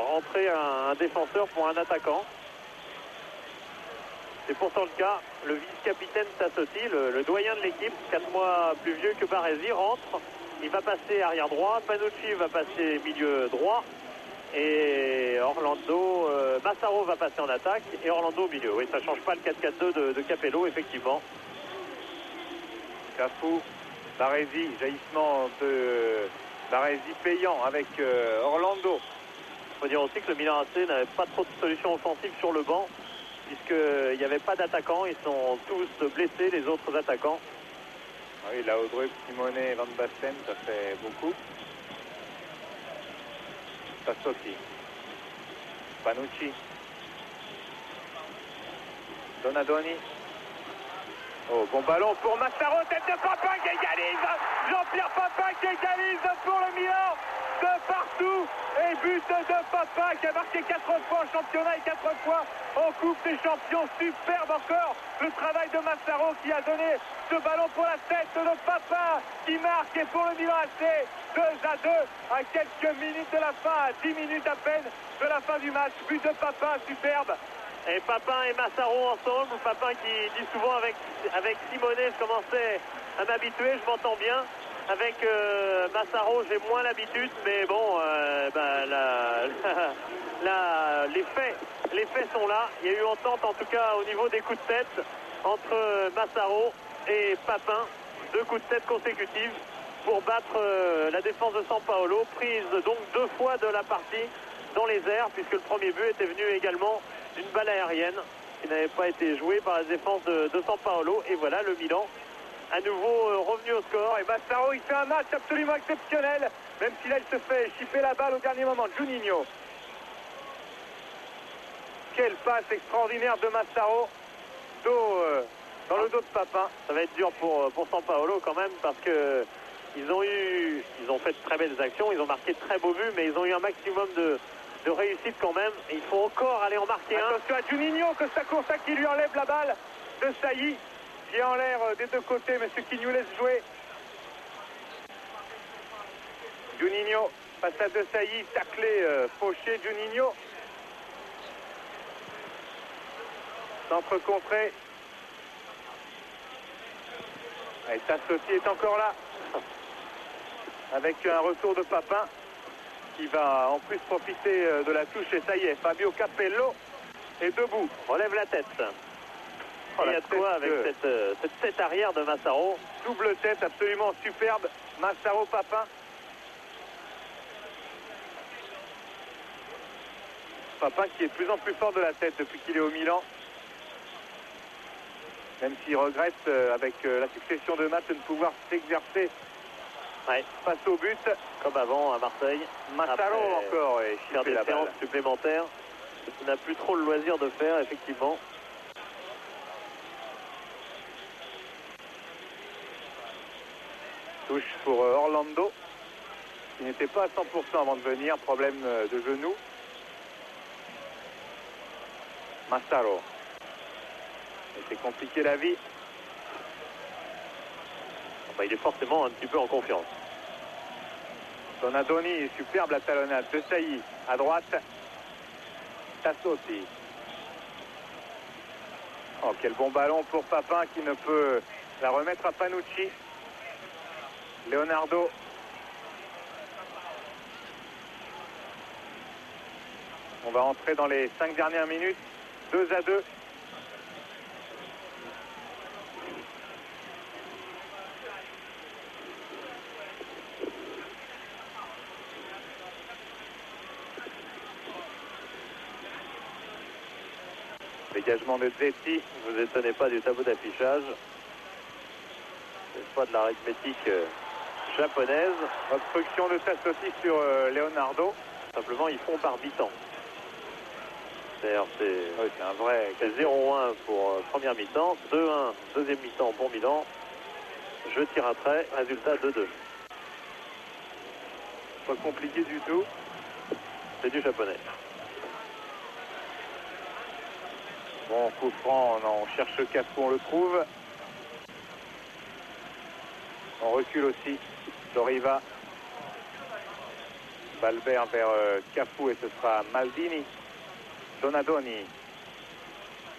rentrer un défenseur pour un attaquant. C'est pourtant le cas. Le vice-capitaine Tassotti, le doyen de l'équipe, 4 mois plus vieux que Baresi, rentre. Il va passer arrière droit. Panucci va passer milieu droit. Et Massaro va passer en attaque. Et Orlando au milieu. Oui, ça ne change pas le 4-4-2 de Capello, effectivement. Cafu, Baresi, jaillissement de Baresi payant avec Orlando. Il faut dire aussi que le Milan AC n'avait pas trop de solutions offensives sur le banc, puisqu'il n'y avait pas d'attaquants. Ils sont tous blessés, les autres attaquants. Ah oui, Laudrup, Simone, Van Basten, ça fait beaucoup. Tassotti. Panucci. Donadoni. Oh, bon ballon pour Massaro, tête de Papin qui égalise. Jean-Pierre Papin qui égalise pour le Milan de partout. Et but de Papin qui a marqué 4 fois en championnat et 4 fois en Coupe des Champions. Superbe encore le travail de Massaro qui a donné ce ballon pour la tête de Papin qui marque. Et pour le Milan AC, 2-2 à quelques minutes de la fin, à 10 minutes à peine de la fin du match. But de Papin, superbe. Et Papin et Massaro ensemble. Papin qui dit souvent avec Simone, je commençais à m'habituer, je m'entends bien. Avec Massaro, j'ai moins l'habitude, mais bon, les faits sont là. Il y a eu entente, en tout cas, au niveau des coups de tête entre Massaro et Papin. 2 coups de tête consécutifs pour battre la défense de Sampaolo, prise donc 2 fois de la partie dans les airs, puisque le premier but était venu également d'une balle aérienne qui n'avait pas été jouée par la défense de Sampaolo. Et voilà le Milan à nouveau revenu au score. Et Massaro, il fait un match absolument exceptionnel, même si là il se fait chipper la balle au dernier moment. Juninho. Quelle passe extraordinaire de Massaro. Dos dans le dos de Papin. Ça va être dur pour San Paolo quand même parce que ils ont fait de très belles actions, ils ont marqué de très beaux buts, mais ils ont eu un maximum de réussite quand même. Et il faut encore aller en marquer un. Attention à Juninho, Costa Curta qui lui enlève la balle de Sailly, qui est en l'air des deux côtés, monsieur qui nous laisse jouer. Juninho face à De Sailly, taclé, fauché Juninho. Centre contré. Et Tassotti est encore là. Avec un retour de Papin qui va en plus profiter de la touche. Et ça y est, Fabio Capello est debout. Relève la tête. Oh, il y la a de quoi tête avec cette tête arrière de Massaro. Double tête absolument superbe. Massaro Papin. Papin qui est de plus en plus fort de la tête depuis qu'il est au Milan. Même s'il regrette avec la succession de matchs de ne pouvoir s'exercer face au but. Comme avant à Marseille. Massaro encore et faire des séances supplémentaires. Il n'a plus trop le loisir de faire effectivement. Touche pour Orlando, qui n'était pas à 100% avant de venir, problème de genou. Massaro. C'est compliqué la vie. Enfin, il est forcément un petit peu en confiance. Donadoni, superbe la talonnade de Sailly. À droite, Tassotti. Oh, quel bon ballon pour Papin qui ne peut la remettre à Panucci. Leonardo. On va entrer dans les 5 dernières minutes. 2-2. Dégagement de Zetti. Ne vous étonnez pas du tableau d'affichage. C'est pas de l'arithmétique japonaise. Obstruction de Tassotti sur Leonardo. Simplement, ils font par mi-temps. C'est-à-dire, c'est un vrai. C'est 0-1 pour première mi-temps, 2-1 deuxième mi-temps pour Milan. Je tire un trait, résultat 2-2. Pas compliqué du tout. C'est du japonais. Bon, coup franc, on cherche Cafu, on le trouve. On recule aussi. Doriva. Balbert vers Cafu et ce sera Maldini. Donadoni.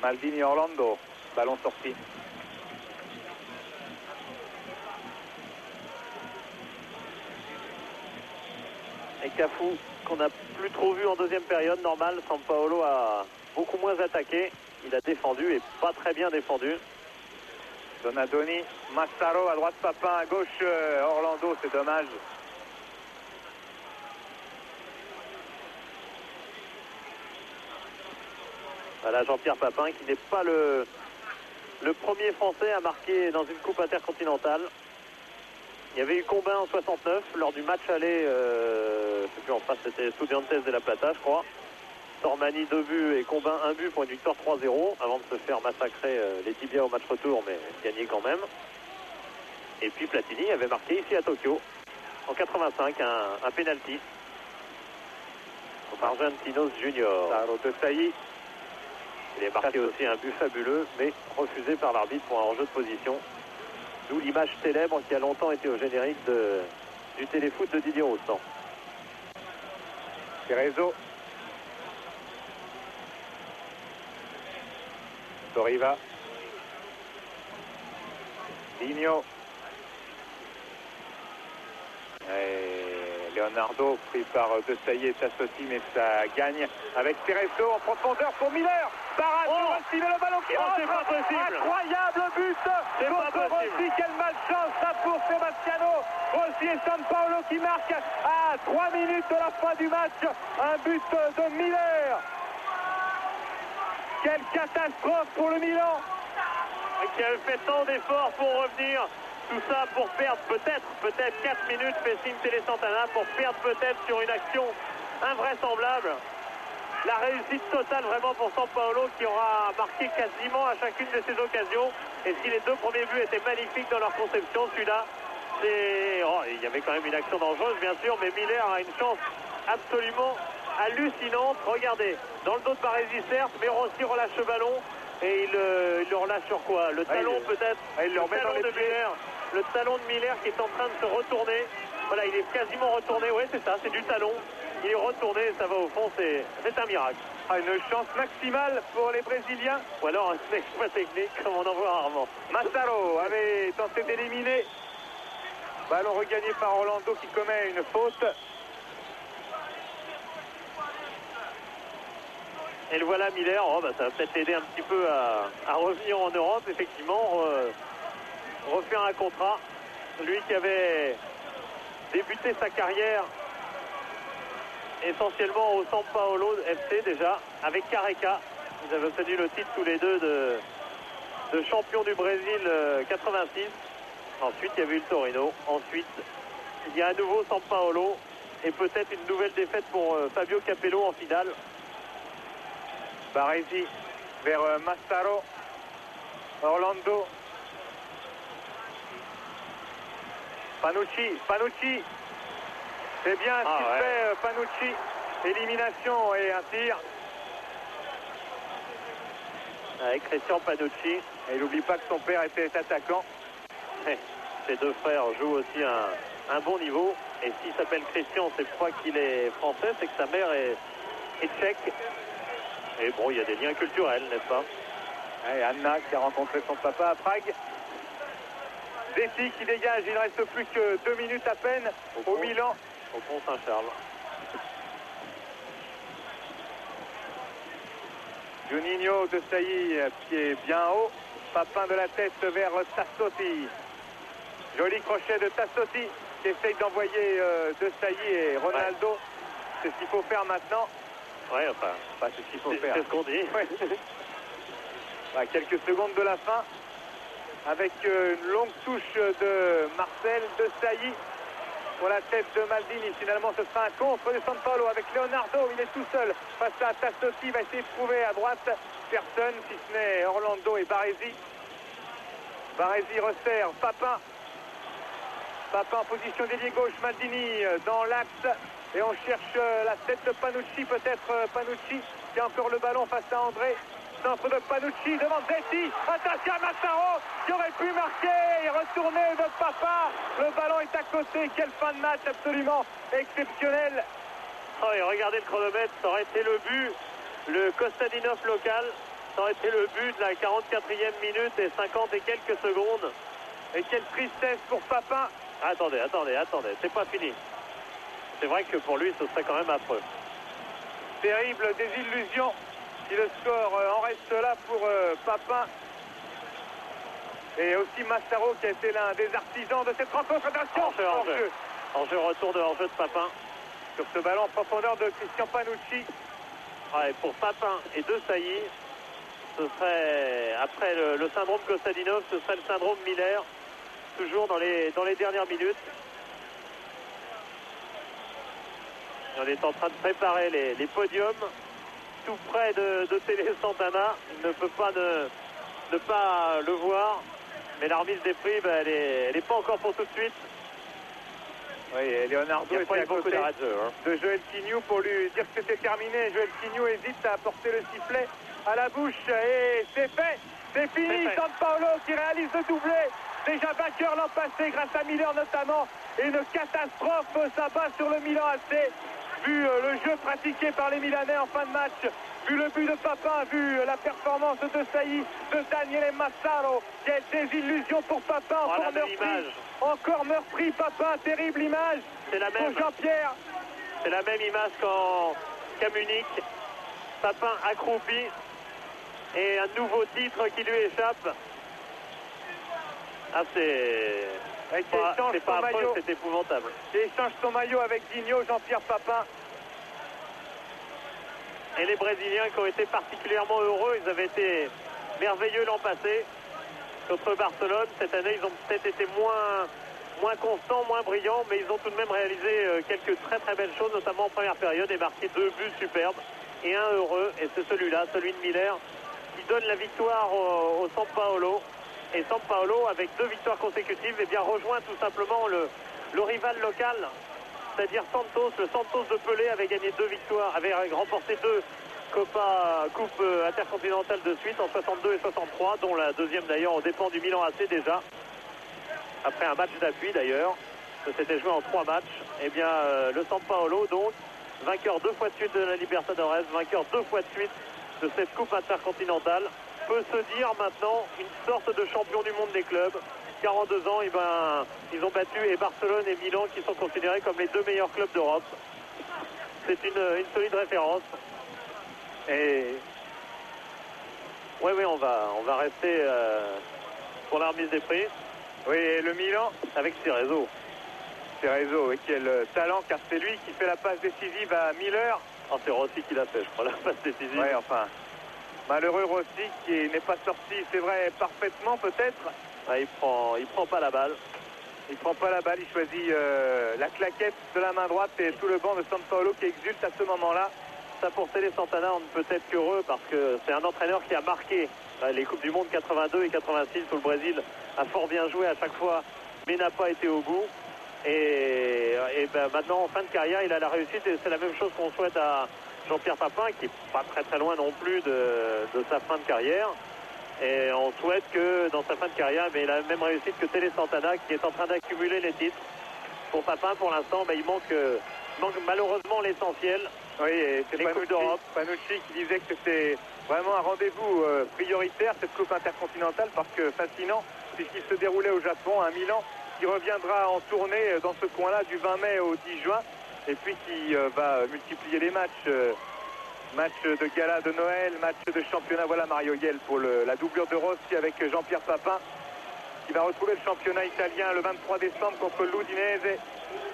Maldini Orlando. Ballon sorti. Et Cafu, qu'on n'a plus trop vu en deuxième période, normal, San Paolo a beaucoup moins attaqué. Il a défendu et pas très bien défendu. Donadoni, Massaro à droite, Papin à gauche, Orlando, c'est dommage. Voilà Jean-Pierre Papin qui n'est pas le premier Français à marquer dans une coupe intercontinentale. Il y avait eu Combin en 69 lors du match aller, je sais plus en face, c'était Estudiantes de La Plata je crois. Tormani 2 buts et Combin 1 but pour une victoire 3-0 avant de se faire massacrer les tibias au match retour mais gagner quand même. Et puis Platini avait marqué ici à Tokyo en 85 un penalty. Argentinos Junior. De Sailly. Il a marqué aussi un but fabuleux mais refusé par l'arbitre pour un enjeu de position. D'où l'image célèbre qui a longtemps été au générique du téléfoot de Didier Roustan. Cerezo. Doriva. Ligno. Et Leonardo pris par De Sailly et Tassotti, mais ça gagne avec Cerezo en profondeur pour Miller. Barrage de Rossi, le ballon qui rentre. C'est pas possible. Incroyable but. C'est pas contre possible. Rossi, quelle malchance ça pour Sebastiano. Rossi et San Paolo qui marquent à 3 minutes de la fin du match. Un but de Miller. Quelle catastrophe pour le Milan. Qui avait fait tant d'efforts pour revenir. Tout ça pour perdre peut-être 4 minutes, fait signe Télé Santana, pour perdre peut-être sur une action invraisemblable. la réussite totale vraiment pour São Paulo qui aura marqué quasiment à chacune de ses occasions. Et si les deux premiers buts étaient magnifiques dans leur conception, celui-là, c'est... Oh, il y avait quand même une action dangereuse bien sûr, mais Miller a une chance absolument hallucinante. Regardez, dans le dos de Baresi certes, mais Rossi relâche le ballon et il le relâche sur quoi? Le talon peut-être, il le remet dans les pieds. Le talon de Miller qui est en train de se retourner. Voilà, il est quasiment retourné, oui c'est ça, c'est du talon. Il est retourné, ça va au fond, c'est un miracle. Une chance maximale pour les Brésiliens. Ou alors un exploit technique comme on en voit rarement. Massaro avait tenté d'éliminer. Ballon regagné par Orlando qui commet une faute. Et le voilà Miller, oh, bah, ça va peut-être l'aider un petit peu à revenir en Europe, effectivement, refaire un contrat. Lui qui avait débuté sa carrière essentiellement au São Paulo FC déjà, avec Careca. Ils avaient obtenu le titre tous les deux de champion du Brésil 86. Ensuite il y avait eu le Torino. Ensuite il y a à nouveau São Paulo et peut-être une nouvelle défaite pour Fabio Capello en finale. Baresi vers Massaro. Orlando. Panucci. C'est bien ce qu'il fait Panucci. Élimination et un tir. Avec Christian Panucci. Et il n'oublie pas que son père était attaquant. Ses deux frères jouent aussi un bon niveau. Et s'il s'appelle Christian, c'est pas qu'il est français, c'est que sa mère est tchèque. Et bon, il y a des liens culturels, n'est-ce pas? Et Anna qui a rencontré son papa à Prague. Dessi qui dégage, il ne reste plus que 2 minutes à peine au Milan. Au pont Saint-Charles. Juninho de Sailly, pied bien haut. Papin de la tête vers Tassotti. Joli crochet de Tassotti qui essaye d'envoyer de Sailly et Ronaldo. C'est ce qu'il faut faire maintenant. Ouais, enfin, c'est ce qu'il faut faire. C'est ce qu'on dit. Ouais. Quelques secondes de la fin. Avec une longue touche de Marcel de Sailly pour la tête de Maldini. Finalement, ce sera un contre de São Paulo avec Leonardo. Il est tout seul face à Tassotti. Il va essayer de trouver à droite personne, si ce n'est Orlando et Baresi. Baresi resserre. Papin en position d'ailier gauche. Maldini dans l'axe. Et on cherche la tête de Panucci. Peut-être Panucci qui a encore le ballon face à André. Centre de Panucci devant Dessi. Attention à Massaro qui aurait pu marquer et retourner de Papin. Le ballon est à côté. Quelle fin de match absolument exceptionnelle. Oh, et regardez le chronomètre, ça aurait été le but, le Kostadinov local. Ça aurait été le but de la 44e minute et 50 et quelques secondes. Et quelle tristesse pour Papin. Attendez, c'est pas fini. C'est vrai que pour lui, ce serait quand même affreux. Terrible désillusion. Si le score en reste là pour Papin. Et aussi Massaro qui a été l'un des artisans de cette rencontre. Attention, retour de hors-jeu de Papin. Sur ce ballon en profondeur de Christian Panucci. Ouais, pour Papin et de Sailly, ce serait, après le syndrome Kostadinov, ce serait le syndrome Miller, toujours dans les dernières minutes. Et on est en train de préparer les podiums. Tout près de Télé Santana, il ne peut pas ne pas le voir, mais la remise des prix, elle est pas encore pour tout de suite. Oui, et Leonardo était à côté de Joël Quignou pour lui dire que c'était terminé. Joël Quignou hésite à porter le sifflet à la bouche et c'est fait, c'est fini. São Paulo qui réalise le doublé, déjà vainqueur l'an passé grâce à Miller notamment, et une catastrophe s'abat sur le Milan AC. Vu le jeu pratiqué par les Milanais en fin de match, vu le but de Papin, vu la performance de Sailly, de Daniele Massaro, quelle désillusion pour Papin, encore meurtri Papin, terrible image pour Jean-Pierre. C'est la même image qu'à Munich, Papin accroupi et un nouveau titre qui lui échappe. Ah, c'est pas affreux, c'est épouvantable. Et échange son maillot avec Digno, Jean-Pierre Papin. Et les Brésiliens qui ont été particulièrement heureux, ils avaient été merveilleux l'an passé contre Barcelone. Cette année, ils ont peut-être été moins constants, moins brillants, mais ils ont tout de même réalisé quelques très très belles choses, notamment en première période, et marqué 2 buts superbes. et un heureux, et c'est celui-là, celui de Miller, qui donne la victoire au San Paolo. Et San Paolo, avec 2 victoires consécutives, eh bien, rejoint tout simplement le rival local, c'est-à-dire Santos. Le Santos de Pelé avait gagné 2 victoires, avait remporté 2 Coupe intercontinentale de suite en 62 et 63, dont la deuxième d'ailleurs aux dépens du Milan AC déjà, après un match d'appui d'ailleurs, ça s'était joué en 3 matchs. Eh bien, le San Paolo, donc, vainqueur 2 fois de suite de la Libertadores, vainqueur 2 fois de suite de cette Coupe intercontinentale, peut se dire maintenant une sorte de champion du monde des clubs. 42 ans, eh ben, ils ont battu et Barcelone et Milan qui sont considérés comme les 2 meilleurs clubs d'Europe. C'est une solide référence. Et oui, on va rester pour la remise des prix. Oui, et le Milan avec Cerezo. Cerezo, et quel talent, car c'est lui qui fait la passe décisive à Miller. Oh, c'est Rossi qui l'a fait, je crois, la passe décisive. Oui, enfin, malheureux Rossi qui n'est pas sorti, c'est vrai, parfaitement peut-être. Ouais, il prend pas la balle. Il prend pas la balle, il choisit la claquette de la main droite et tout le banc de San Paolo qui exulte à ce moment-là. Ça, pour Télé Santana, on ne peut être qu'heureux parce que c'est un entraîneur qui a marqué les Coupes du Monde 82 et 86 où le Brésil a fort bien joué à chaque fois, mais n'a pas été au bout. Et ben maintenant, en fin de carrière, il a la réussite et c'est la même chose qu'on souhaite à Jean-Pierre Papin, qui n'est pas très loin non plus de sa fin de carrière. Et on souhaite que dans sa fin de carrière, il a la même réussite que Télé Santana, qui est en train d'accumuler les titres. Pour Papin, pour l'instant, il manque malheureusement l'essentiel. Oui, et c'est Panucci qui disait que c'était vraiment un rendez-vous prioritaire, cette Coupe intercontinentale, parce que fascinant, puisqu'il se déroulait au Japon, à Milan, qui reviendra en tournée dans ce coin-là du 20 mai au 10 juin, et puis qui va multiplier les matchs. Match de gala de Noël, match de championnat. Voilà Mario Yel pour la doublure de Rossi avec Jean-Pierre Papin, qui va retrouver le championnat italien le 23 décembre contre l'Udinese.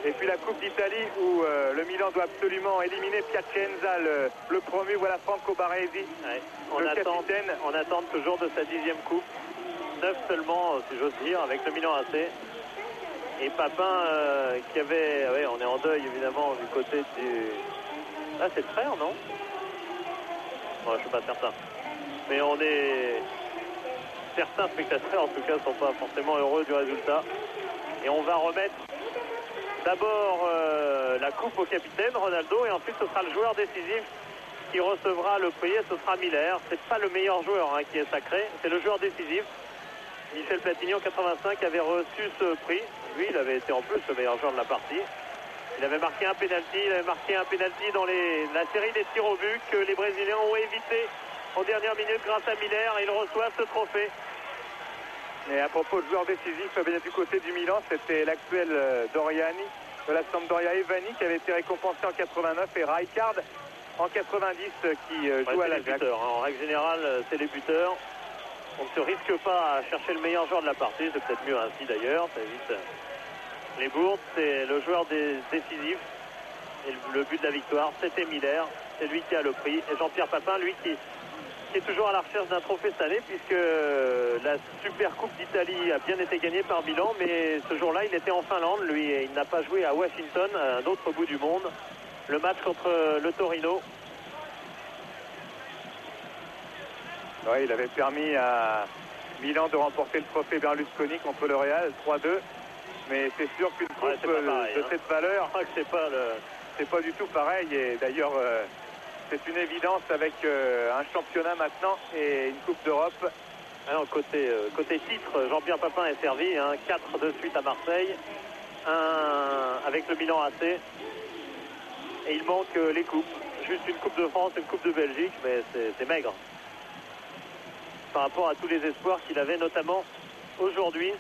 Et puis la Coupe d'Italie où le Milan doit absolument éliminer Piacenza, le promu. Voilà Franco Baresi, ouais. capitaine. On attend toujours de sa 10e coupe. 9 seulement, si j'ose dire, avec le Milan AC. Et Papin qui avait... Oui, on est en deuil évidemment du côté du... Ah, c'est le frère, non? Bon, je suis pas certain. Mais on est... Certains spectateurs, en tout cas, sont pas forcément heureux du résultat. Et on va remettre d'abord la coupe au capitaine, Ronaldo, et ensuite ce sera le joueur décisif qui recevra le prix, et ce sera Miller. C'est pas le meilleur joueur qui est sacré, c'est le joueur décisif. Michel Platini en 85 avait reçu ce prix. Lui, il avait été en plus le meilleur joueur de la partie. Il avait marqué un pénalty, dans la série des tirs au but que les Brésiliens ont évité en dernière minute grâce à Miller. Ils reçoivent ce trophée. Et à propos de joueurs décisifs, bien du côté du Milan, c'était l'actuel Doriani de la Sampdoria, Evani, qui avait été récompensé en 89, et Rijkaard en 90 qui joue à l'Ajax. En règle générale, c'est les buteurs. On ne se risque pas à chercher le meilleur joueur de la partie, c'est peut-être mieux ainsi d'ailleurs, ça évite les bourdes. C'est le joueur décisif et le but de la victoire, c'était Miller, c'est lui qui a le prix. Et Jean-Pierre Papin, lui qui est toujours à la recherche d'un trophée cette année, puisque la Super Coupe d'Italie a bien été gagnée par Milan, mais ce jour-là il était en Finlande, lui, et il n'a pas joué à Washington, à un autre bout du monde, le match contre le Torino. Ouais, il avait permis à Milan de remporter le trophée Berlusconi contre le Real 3-2, mais c'est sûr qu'une coupe de cette valeur, je crois que c'est pas du tout pareil. Et d'ailleurs c'est une évidence avec un championnat maintenant et une Coupe d'Europe. Alors, côté titre, Jean-Pierre Papin est servi, 4 de suite à Marseille, 1 avec le Milan AC, et il manque les coupes, juste une Coupe de France, une Coupe de Belgique, mais c'est maigre par rapport à tous les espoirs qu'il avait, notamment aujourd'hui,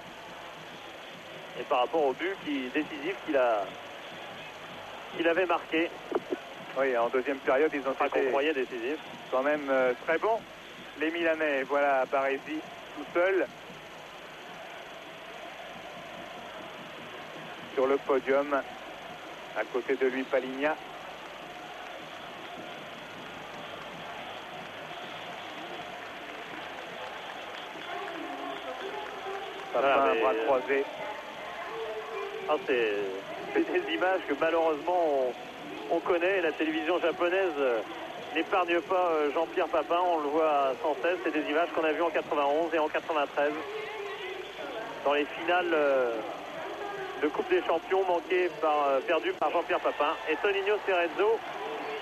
et par rapport au but décisif qu'il avait marqué. Oui, en deuxième période, ils ont été qu'on croyait décisif. Quand même très bons, les Milanais. Voilà Baresi tout seul sur le podium, à côté de lui Paligna. Voilà, un bras croisé. C'est des images que malheureusement on connaît. La télévision japonaise n'épargne pas Jean-Pierre Papin, on le voit sans cesse, c'est des images qu'on a vues en 91 et en 93 dans les finales de Coupe des Champions perdues par Jean-Pierre Papin. Et Toninho Cerezo,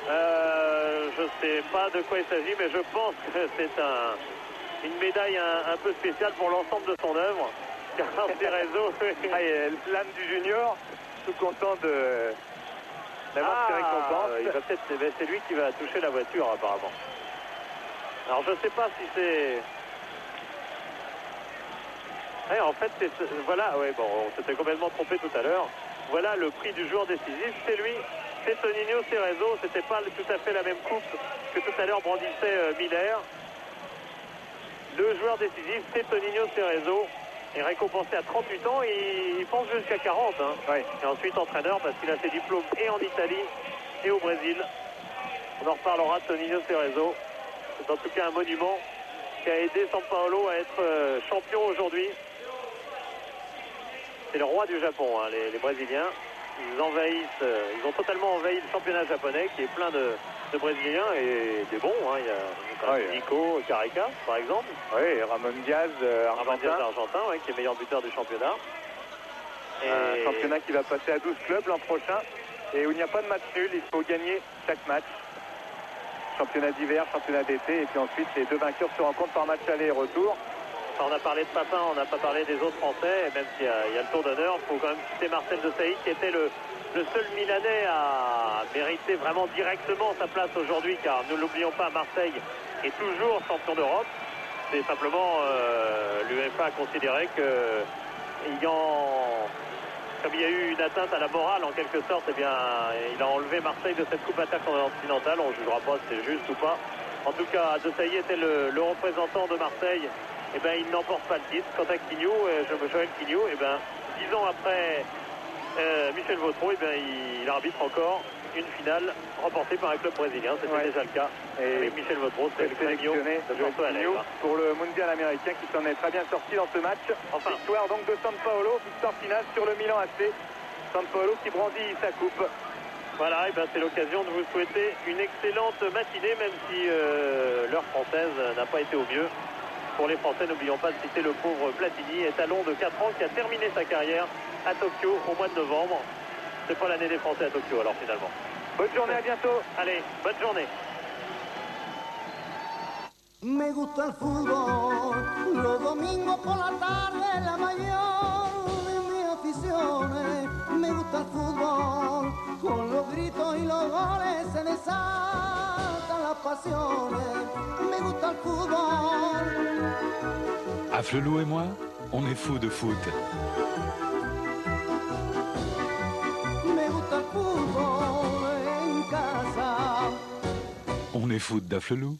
je ne sais pas de quoi il s'agit, mais je pense que c'est une médaille un peu spéciale pour l'ensemble de son œuvre. Car Cerezo, l'âme du junior, tout content d'avoir ses récompenses. C'est lui qui va toucher la voiture apparemment. Alors je ne sais pas si c'est... Ouais, en fait, voilà, ouais, bon, on s'était complètement trompé tout à l'heure. Voilà le prix du joueur décisif, c'est lui, c'est Toninho Cerezo. C'était pas tout à fait la même coupe que tout à l'heure brandissait Miller. Le joueur décisif, c'est Toninho Cerezo, est récompensé à 38 ans et il pense jusqu'à 40. Hein. Ouais. Et ensuite entraîneur parce qu'il a ses diplômes et en Italie et au Brésil. On en reparlera de Toninho Cerezo. C'est en tout cas un monument qui a aidé São Paulo à être champion aujourd'hui. C'est le roi du Japon, hein, les Brésiliens. Ils ont totalement envahi le championnat japonais qui est plein de Brésiliens et des bons. Hein. Il y a Nico Careca, par exemple. Oui, Ramon Diaz, argentin, ouais, qui est meilleur buteur du championnat. Un championnat qui va passer à 12 clubs l'an prochain et où il n'y a pas de match nul, il faut gagner chaque match. Championnat d'hiver, championnat d'été et puis ensuite les deux vainqueurs se rencontrent par match aller et retour. On a parlé de Papin, on n'a pas parlé des autres Français, et même s'il y a le tour d'honneur, il faut quand même citer Marcel Desailly qui était le seul Milanais à mériter vraiment directement sa place aujourd'hui, car ne l'oublions pas, Marseille est toujours champion d'Europe. C'est simplement l'UEFA a considéré que comme il y a eu une atteinte à la morale en quelque sorte, eh bien, il a enlevé Marseille de cette Coupe intercontinentale. On ne jugera pas si c'est juste ou pas. En tout cas, Desailly était le représentant de Marseille. Eh ben, il n'emporte pas le titre. Quant à Joël Quignou, eh ben, 10 ans après Michel Vautreau, eh ben, il arbitre encore une finale remportée par un club brésilien. C'était déjà le cas. Et avec Michel Vautreau, c'est le sélectionné pour le mondial américain qui s'en est très bien sorti dans ce match. Enfin, victoire donc de São Paulo, victoire finale sur le Milan AC. São Paulo qui brandit sa coupe. Voilà, et ben, c'est l'occasion de vous souhaiter une excellente matinée, même si l'heure française n'a pas été au mieux. Pour les Français, n'oublions pas de citer le pauvre Platini, étalon de 4 ans qui a terminé sa carrière à Tokyo au mois de novembre. C'est pas l'année des Français à Tokyo alors finalement. Bonne journée, à bientôt. Allez, bonne journée. Me gusta el fútbol, los domingos por la tarde, la mayor de mis aficiones. Me gusta el fútbol, con los gritos y los goles se desatan las pasiones. Me gusta el fútbol. Afflelou et moi, on est fous de foot. Me gusta el fútbol en casa. On est fous d'Afflelou.